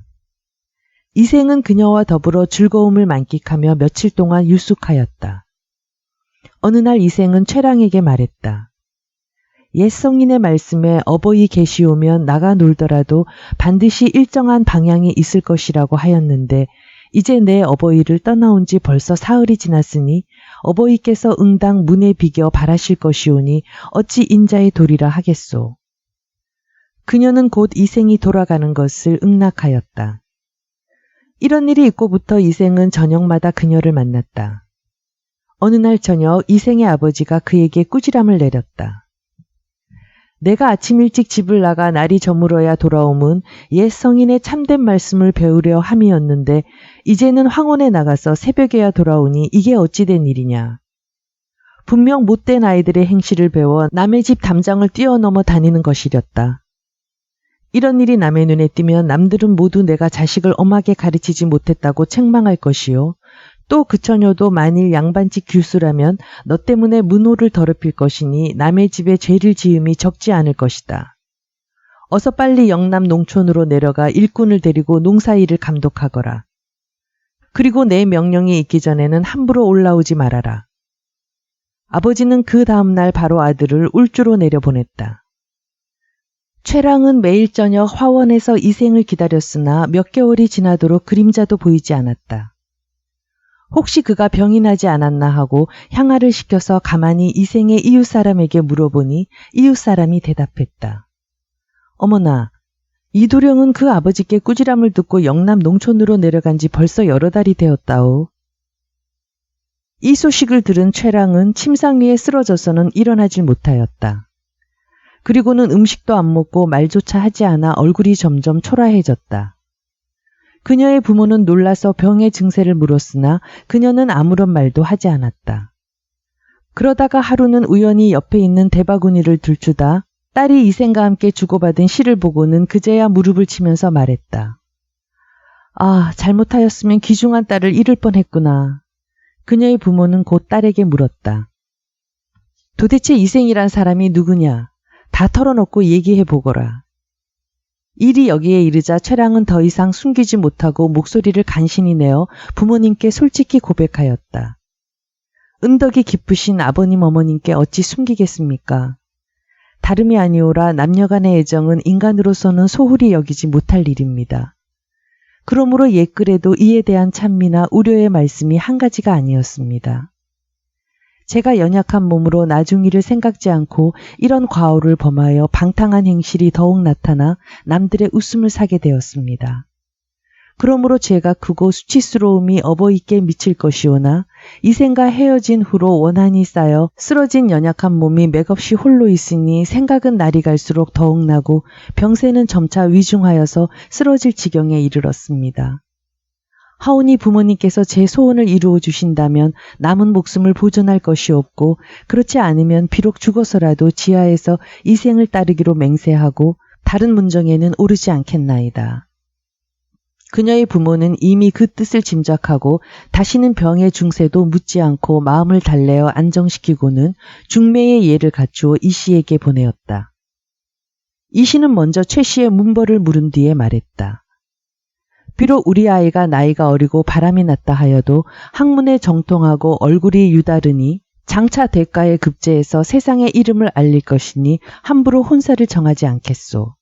이생은 그녀와 더불어 즐거움을 만끽하며 며칠 동안 유숙하였다. 어느 날 이생은 최랑에게 말했다. 옛 성인의 말씀에 어버이 계시오면 나가 놀더라도 반드시 일정한 방향이 있을 것이라고 하였는데 이제 내 어버이를 떠나온 지 벌써 사흘이 지났으니 어버이께서 응당 문에 비겨 바라실 것이오니 어찌 인자에 도리라 하겠소. 그녀는 곧 이생이 돌아가는 것을 응낙하였다. 이런 일이 있고부터 이생은 저녁마다 그녀를 만났다. 어느 날 저녁 이생의 아버지가 그에게 꾸지람을 내렸다. 내가 아침 일찍 집을 나가 날이 저물어야 돌아옴은 옛 성인의 참된 말씀을 배우려 함이었는데 이제는 황혼에 나가서 새벽에야 돌아오니 이게 어찌된 일이냐. 분명 못된 아이들의 행실을 배워 남의 집 담장을 뛰어넘어 다니는 것이렸다. 이런 일이 남의 눈에 띄면 남들은 모두 내가 자식을 엄하게 가르치지 못했다고 책망할 것이요. 또 그 처녀도 만일 양반집 규수라면 너 때문에 문호를 더럽힐 것이니 남의 집에 죄를 지음이 적지 않을 것이다. 어서 빨리 영남 농촌으로 내려가 일꾼을 데리고 농사일을 감독하거라. 그리고 내 명령이 있기 전에는 함부로 올라오지 말아라. 아버지는 그 다음날 바로 아들을 울주로 내려보냈다. 최랑은 매일 저녁 화원에서 이생을 기다렸으나 몇 개월이 지나도록 그림자도 보이지 않았다. 혹시 그가 병이 나지 않았나 하고 향화를 시켜서 가만히 이생의 이웃사람에게 물어보니 이웃사람이 대답했다. 어머나, 이도령은 그 아버지께 꾸지람을 듣고 영남 농촌으로 내려간 지 벌써 여러 달이 되었다오. 이 소식을 들은 최랑은 침상 위에 쓰러져서는 일어나질 못하였다. 그리고는 음식도 안 먹고 말조차 하지 않아 얼굴이 점점 초라해졌다. 그녀의 부모는 놀라서 병의 증세를 물었으나 그녀는 아무런 말도 하지 않았다. 그러다가 하루는 우연히 옆에 있는 대바구니를 들추다 딸이 이생과 함께 주고받은 시를 보고는 그제야 무릎을 치면서 말했다. 아, 잘못하였으면 귀중한 딸을 잃을 뻔했구나. 그녀의 부모는 곧 딸에게 물었다. 도대체 이생이란 사람이 누구냐? 다 털어놓고 얘기해보거라. 일이 여기에 이르자 최랑은 더 이상 숨기지 못하고 목소리를 간신히 내어 부모님께 솔직히 고백하였다. 은덕이 깊으신 아버님 어머님께 어찌 숨기겠습니까? 다름이 아니오라 남녀간의 애정은 인간으로서는 소홀히 여기지 못할 일입니다. 그러므로 옛글에도 이에 대한 찬미나 우려의 말씀이 한 가지가 아니었습니다. 제가 연약한 몸으로 나중일을 생각지 않고 이런 과오를 범하여 방탕한 행실이 더욱 나타나 남들의 웃음을 사게 되었습니다. 그러므로 죄가 크고 수치스러움이 어버이께 미칠 것이오나 이생과 헤어진 후로 원한이 쌓여 쓰러진 연약한 몸이 맥없이 홀로 있으니 생각은 날이 갈수록 더욱 나고 병세는 점차 위중하여서 쓰러질 지경에 이르렀습니다. 하오니 부모님께서 제 소원을 이루어 주신다면 남은 목숨을 보존할 것이 없고 그렇지 않으면 비록 죽어서라도 지하에서 이 생을 따르기로 맹세하고 다른 문정에는 오르지 않겠나이다. 그녀의 부모는 이미 그 뜻을 짐작하고 다시는 병의 중세도 묻지 않고 마음을 달래어 안정시키고는 중매의 예를 갖추어 이 씨에게 보내었다. 이 씨는 먼저 최 씨의 문벌을 물은 뒤에 말했다. 비록 우리 아이가 나이가 어리고 바람이 났다 하여도 학문에 정통하고 얼굴이 유다르니 장차 대가에 급제해서 세상의 이름을 알릴 것이니 함부로 혼사를 정하지 않겠소.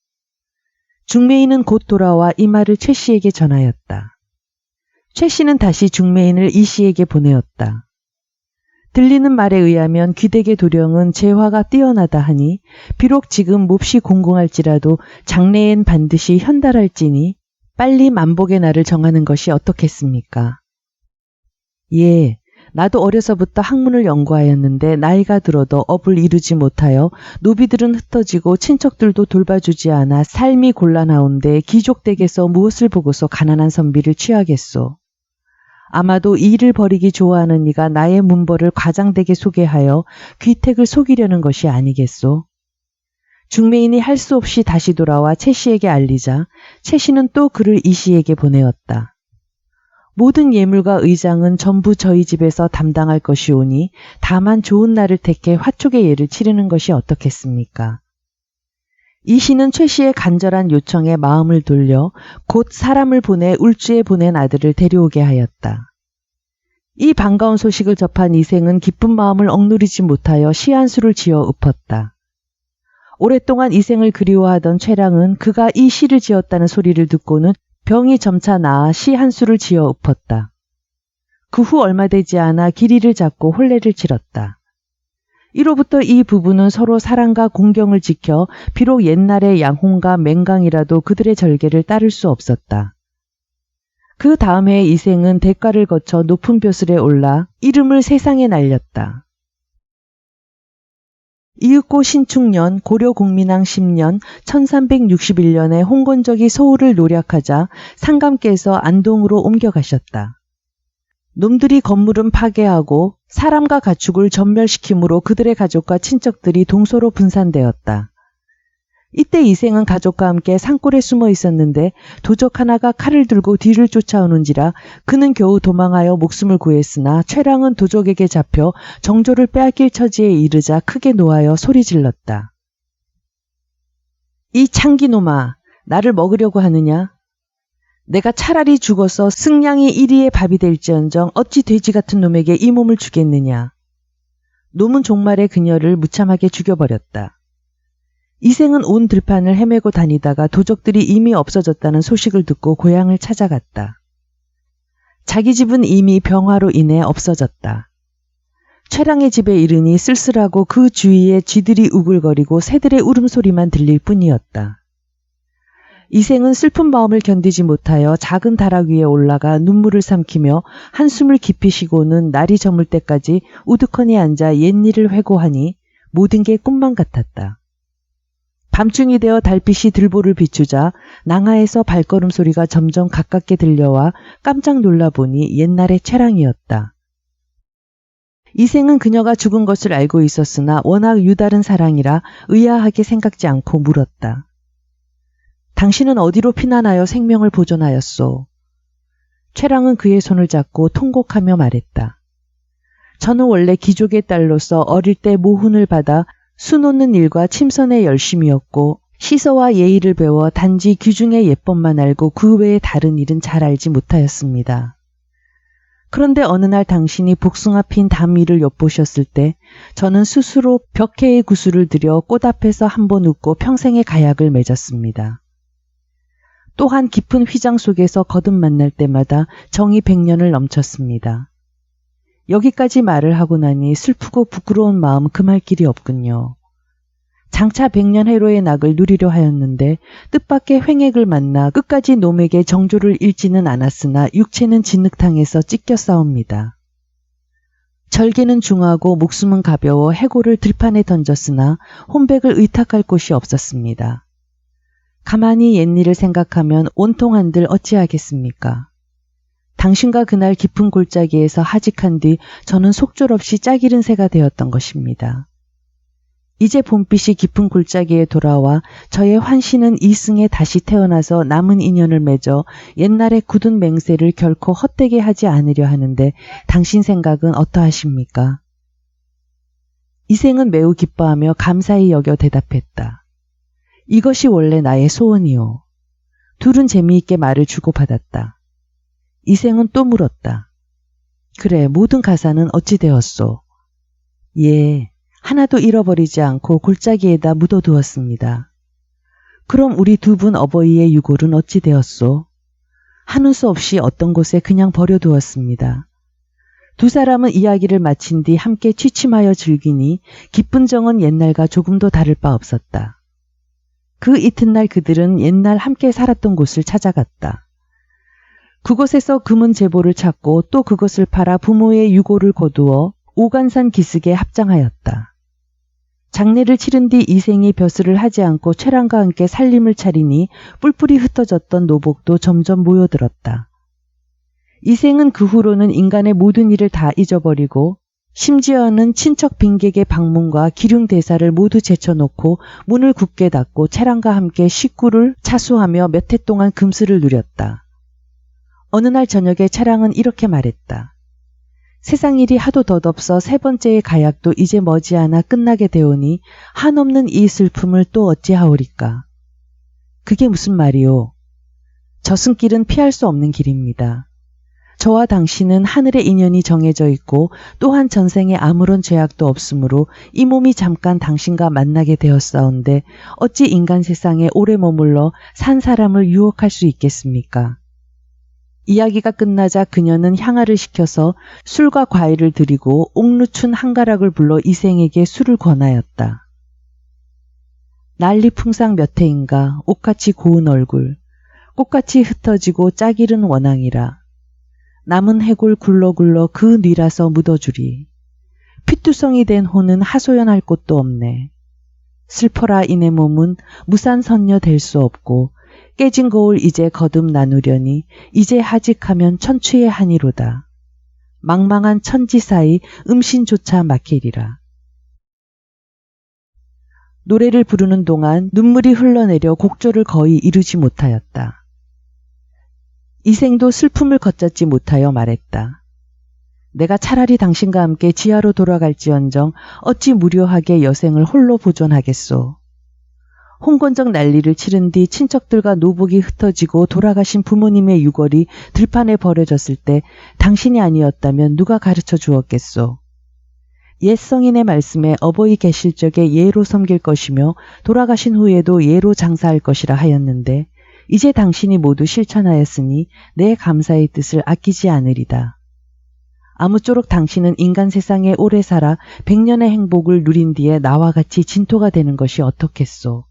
중매인은 곧 돌아와 이 말을 최 씨에게 전하였다. 최 씨는 다시 중매인을 이 씨에게 보내었다. 들리는 말에 의하면 귀대계 도령은 재화가 뛰어나다 하니 비록 지금 몹시 공공할지라도 장래엔 반드시 현달할지니 빨리 만복의 날을 정하는 것이 어떻겠습니까? 예, 나도 어려서부터 학문을 연구하였는데 나이가 들어도 업을 이루지 못하여 노비들은 흩어지고 친척들도 돌봐주지 않아 삶이 곤란하온데 귀족댁에서 무엇을 보고서 가난한 선비를 취하겠소. 아마도 이 일을 벌이기 좋아하는 이가 나의 문벌을 과장되게 소개하여 귀택을 속이려는 것이 아니겠소. 중매인이 할 수 없이 다시 돌아와 최 씨에게 알리자 최 씨는 또 글을 이 씨에게 보내었다. 모든 예물과 의장은 전부 저희 집에서 담당할 것이오니 다만 좋은 날을 택해 화촉의 예를 치르는 것이 어떻겠습니까? 이 씨는 최 씨의 간절한 요청에 마음을 돌려 곧 사람을 보내 울주에 보낸 아들을 데려오게 하였다. 이 반가운 소식을 접한 이생은 기쁜 마음을 억누르지 못하여 시 한 수를 지어 읊었다. 오랫동안 이생을 그리워하던 최랑은 그가 이 시를 지었다는 소리를 듣고는 병이 점차 나아 시 한 수를 지어 읊었다. 그 후 얼마 되지 않아 길이를 잡고 혼례를 치렀다. 이로부터 이 부부는 서로 사랑과 공경을 지켜 비록 옛날의 양홍과 맹강이라도 그들의 절개를 따를 수 없었다. 그 다음 해에 이생은 대가를 거쳐 높은 벼슬에 올라 이름을 세상에 날렸다. 이윽고 신축년 고려 공민왕 10년 1361년에 홍건적이 서울을 노략하자 상감께서 안동으로 옮겨가셨다. 놈들이 건물은 파괴하고 사람과 가축을 전멸시키므로 그들의 가족과 친척들이 동서로 분산되었다. 이때 이생은 가족과 함께 산골에 숨어 있었는데 도적 하나가 칼을 들고 뒤를 쫓아오는지라 그는 겨우 도망하여 목숨을 구했으나 최랑은 도적에게 잡혀 정조를 빼앗길 처지에 이르자 크게 노하여 소리질렀다. 이 창기놈아, 나를 먹으려고 하느냐? 내가 차라리 죽어서 승량이 1위의 밥이 될지언정 어찌 돼지 같은 놈에게 이 몸을 주겠느냐. 놈은 종말에 그녀를 무참하게 죽여버렸다. 이생은 온 들판을 헤매고 다니다가 도적들이 이미 없어졌다는 소식을 듣고 고향을 찾아갔다. 자기 집은 이미 병화로 인해 없어졌다. 최랑의 집에 이르니 쓸쓸하고 그 주위에 쥐들이 우글거리고 새들의 울음소리만 들릴 뿐이었다. 이생은 슬픈 마음을 견디지 못하여 작은 다락 위에 올라가 눈물을 삼키며 한숨을 깊이 쉬고는 날이 저물 때까지 우두커니 앉아 옛일을 회고하니 모든 게 꿈만 같았다. 밤중이 되어 달빛이 들보를 비추자 낭하에서 발걸음 소리가 점점 가깝게 들려와 깜짝 놀라보니 옛날의 최랑이었다. 이생은 그녀가 죽은 것을 알고 있었으나 워낙 유다른 사랑이라 의아하게 생각지 않고 물었다. 당신은 어디로 피난하여 생명을 보존하였소? 최랑은 그의 손을 잡고 통곡하며 말했다. 저는 원래 귀족의 딸로서 어릴 때 모훈을 받아 수 놓는 일과 침선에 열심이었고 시서와 예의를 배워 단지 귀중의 예법만 알고 그 외의 다른 일은 잘 알지 못하였습니다. 그런데 어느 날 당신이 복숭아 핀 담 위를 엿보셨을 때 저는 스스로 벽해의 구슬을 들여 꽃 앞에서 한 번 웃고 평생의 가약을 맺었습니다. 또한 깊은 휘장 속에서 거듭 만날 때마다 정이 100년을 넘쳤습니다. 여기까지 말을 하고 나니 슬프고 부끄러운 마음 금할 길이 없군요. 장차 100년 해로의 낙을 누리려 하였는데 뜻밖의 횡액을 만나 끝까지 놈에게 정조를 잃지는 않았으나 육체는 진흙탕에서 찢겨 싸웁니다. 절개는 중하고 목숨은 가벼워 해고를 들판에 던졌으나 혼백을 의탁할 곳이 없었습니다. 가만히 옛일을 생각하면 온통한들 어찌하겠습니까? 당신과 그날 깊은 골짜기에서 하직한 뒤 저는 속절없이 짝이른 새가 되었던 것입니다. 이제 봄빛이 깊은 골짜기에 돌아와 저의 환신은 이승에 다시 태어나서 남은 인연을 맺어 옛날의 굳은 맹세를 결코 헛되게 하지 않으려 하는데 당신 생각은 어떠하십니까? 이생은 매우 기뻐하며 감사히 여겨 대답했다. 이것이 원래 나의 소원이오. 둘은 재미있게 말을 주고받았다. 이생은 또 물었다. 그래, 모든 가사는 어찌 되었소? 예, 하나도 잃어버리지 않고 골짜기에다 묻어두었습니다. 그럼 우리 두 분 어버이의 유골은 어찌 되었소? 하는 수 없이 어떤 곳에 그냥 버려두었습니다. 두 사람은 이야기를 마친 뒤 함께 취침하여 즐기니 기쁜 정은 옛날과 조금도 다를 바 없었다. 그 이튿날 그들은 옛날 함께 살았던 곳을 찾아갔다. 그곳에서 금은 제보를 찾고 또 그것을 팔아 부모의 유골을 거두어 오간산 기슭에 합장하였다. 장례를 치른 뒤 이생이 벼슬을 하지 않고 채랑과 함께 살림을 차리니 뿔뿔이 흩어졌던 노복도 점점 모여들었다. 이생은 그 후로는 인간의 모든 일을 다 잊어버리고 심지어는 친척 빈객의 방문과 기륭 대사를 모두 제쳐놓고 문을 굳게 닫고 채랑과 함께 식구를 차수하며 몇 해 동안 금슬을 누렸다. 어느 날 저녁에 채랑은 이렇게 말했다. 세상 일이 하도 덧없어 세 번째의 가약도 이제 머지않아 끝나게 되오니 한없는 이 슬픔을 또 어찌하오리까. 그게 무슨 말이오? 저승길은 피할 수 없는 길입니다. 저와 당신은 하늘의 인연이 정해져 있고 또한 전생에 아무런 죄악도 없으므로 이 몸이 잠깐 당신과 만나게 되었사온데 어찌 인간 세상에 오래 머물러 산 사람을 유혹할 수 있겠습니까? 이야기가 끝나자 그녀는 향하를 시켜서 술과 과일을 드리고 옥루춘 한 가락을 불러 이생에게 술을 권하였다. 난리풍상 몇 해인가 옷같이 고운 얼굴, 꽃같이 흩어지고 짝이른 원앙이라. 남은 해골 굴러굴러 그 뉘라서 묻어주리. 핏두성이 된 호는 하소연할 곳도 없네. 슬퍼라 이내 몸은 무산선녀 될 수 없고 깨진 거울 이제 거듭 나누려니 이제 하직하면 천추의 한이로다. 망망한 천지 사이 음신조차 막히리라. 노래를 부르는 동안 눈물이 흘러내려 곡조를 거의 이루지 못하였다. 이생도 슬픔을 걷잡지 못하여 말했다. 내가 차라리 당신과 함께 지하로 돌아갈지언정 어찌 무료하게 여생을 홀로 보존하겠소. 홍건적 난리를 치른 뒤 친척들과 노복이 흩어지고 돌아가신 부모님의 유골이 들판에 버려졌을 때 당신이 아니었다면 누가 가르쳐 주었겠소. 옛 성인의 말씀에 어버이 계실 적에 예로 섬길 것이며 돌아가신 후에도 예로 장사할 것이라 하였는데 이제 당신이 모두 실천하였으니 내 감사의 뜻을 아끼지 않으리다. 아무쪼록 당신은 인간 세상에 오래 살아 100년의 행복을 누린 뒤에 나와 같이 진토가 되는 것이 어떻겠소.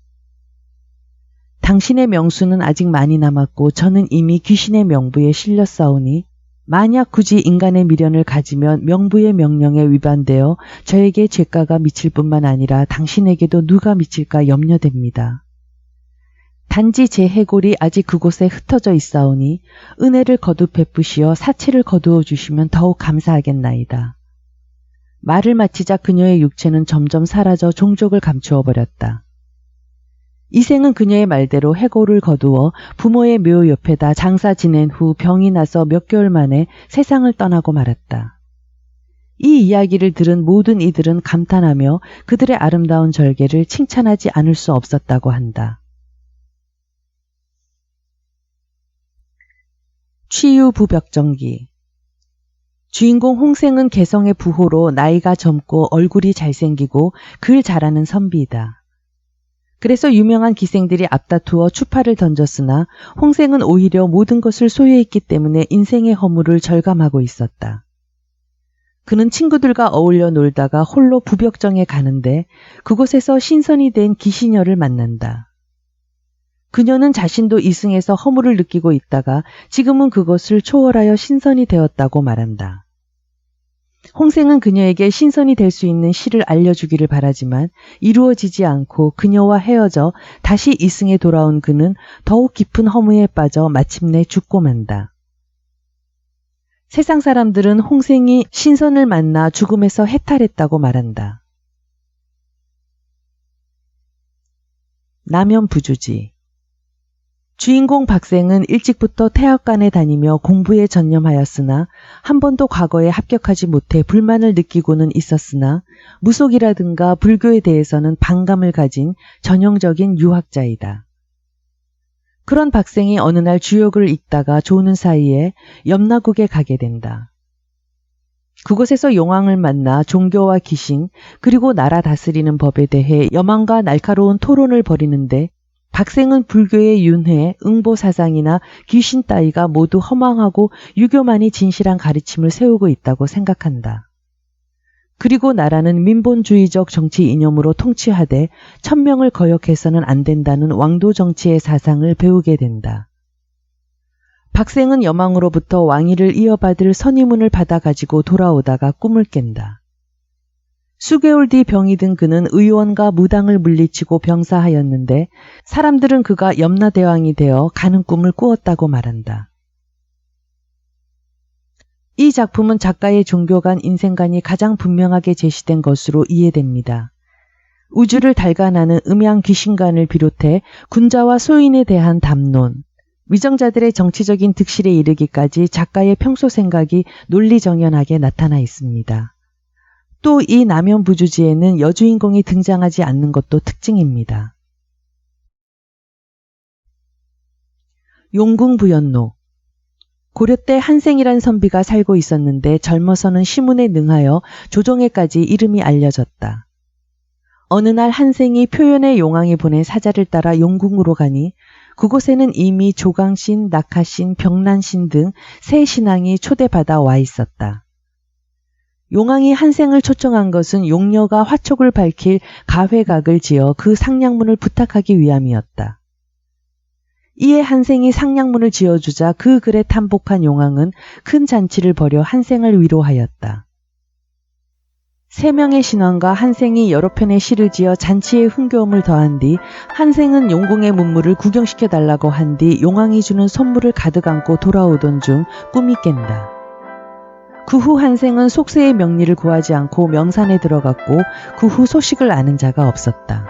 당신의 명수는 아직 많이 남았고 저는 이미 귀신의 명부에 실렸사오니 만약 굳이 인간의 미련을 가지면 명부의 명령에 위반되어 저에게 죄가가 미칠 뿐만 아니라 당신에게도 누가 미칠까 염려됩니다. 단지 제 해골이 아직 그곳에 흩어져 있사오니 은혜를 거듭 베푸시어 사체를 거두어 주시면 더욱 감사하겠나이다. 말을 마치자 그녀의 육체는 점점 사라져 종족을 감추어 버렸다. 이생은 그녀의 말대로 해골을 거두어 부모의 묘 옆에다 장사 지낸 후 병이 나서 몇 개월 만에 세상을 떠나고 말았다. 이 이야기를 들은 모든 이들은 감탄하며 그들의 아름다운 절개를 칭찬하지 않을 수 없었다고 한다. 취유부벽정기. 주인공 홍생은 개성의 부호로 나이가 젊고 얼굴이 잘생기고 글 잘하는 선비이다. 그래서 유명한 기생들이 앞다투어 추파를 던졌으나 홍생은 오히려 모든 것을 소유했기 때문에 인생의 허물을 절감하고 있었다. 그는 친구들과 어울려 놀다가 홀로 부벽정에 가는데 그곳에서 신선이 된 기시녀를 만난다. 그녀는 자신도 이승에서 허물을 느끼고 있다가 지금은 그것을 초월하여 신선이 되었다고 말한다. 홍생은 그녀에게 신선이 될 수 있는 시를 알려주기를 바라지만 이루어지지 않고 그녀와 헤어져 다시 이승에 돌아온 그는 더욱 깊은 허무에 빠져 마침내 죽고 만다. 세상 사람들은 홍생이 신선을 만나 죽음에서 해탈했다고 말한다. 남연부주지. 주인공 박생은 일찍부터 태학관에 다니며 공부에 전념하였으나 한 번도 과거에 합격하지 못해 불만을 느끼고는 있었으나 무속이라든가 불교에 대해서는 반감을 가진 전형적인 유학자이다. 그런 박생이 어느 날 주역을 읽다가 조는 사이에 염라국에 가게 된다. 그곳에서 용왕을 만나 종교와 귀신 그리고 나라 다스리는 법에 대해 여망과 날카로운 토론을 벌이는데 박생은 불교의 윤회, 응보사상이나 귀신 따위가 모두 허망하고 유교만이 진실한 가르침을 세우고 있다고 생각한다. 그리고 나라는 민본주의적 정치 이념으로 통치하되 천명을 거역해서는 안 된다는 왕도 정치의 사상을 배우게 된다. 박생은 여망으로부터 왕위를 이어받을 선의문을 받아가지고 돌아오다가 꿈을 깬다. 수개월 뒤 병이 든 그는 의원과 무당을 물리치고 병사하였는데 사람들은 그가 염라대왕이 되어 가는 꿈을 꾸었다고 말한다. 이 작품은 작가의 종교관, 인생관이 가장 분명하게 제시된 것으로 이해됩니다. 우주를 달관하는 음양 귀신관을 비롯해 군자와 소인에 대한 담론, 위정자들의 정치적인 득실에 이르기까지 작가의 평소 생각이 논리정연하게 나타나 있습니다. 또 이 남연부주지에는 여주인공이 등장하지 않는 것도 특징입니다. 용궁부연로. 고려 때 한생이란 선비가 살고 있었는데 젊어서는 시문에 능하여 조정에까지 이름이 알려졌다. 어느 날 한생이 표현의 용왕이 보낸 사자를 따라 용궁으로 가니 그곳에는 이미 조강신, 낙하신, 병난신 등 세 신앙이 초대받아 와 있었다. 용왕이 한생을 초청한 것은 용녀가 화촉을 밝힐 가회각을 지어 그 상냥문을 부탁하기 위함이었다. 이에 한생이 상냥문을 지어주자 그 글에 탐복한 용왕은 큰 잔치를 벌여 한생을 위로하였다. 세 명의 신원과 한생이 여러 편의 시를 지어 잔치에 흥겨움을 더한 뒤 한생은 용궁의 문물을 구경시켜달라고 한 뒤 용왕이 주는 선물을 가득 안고 돌아오던 중 꿈이 깬다. 그 후 한생은 속세의 명리를 구하지 않고 명산에 들어갔고 그 후 소식을 아는 자가 없었다.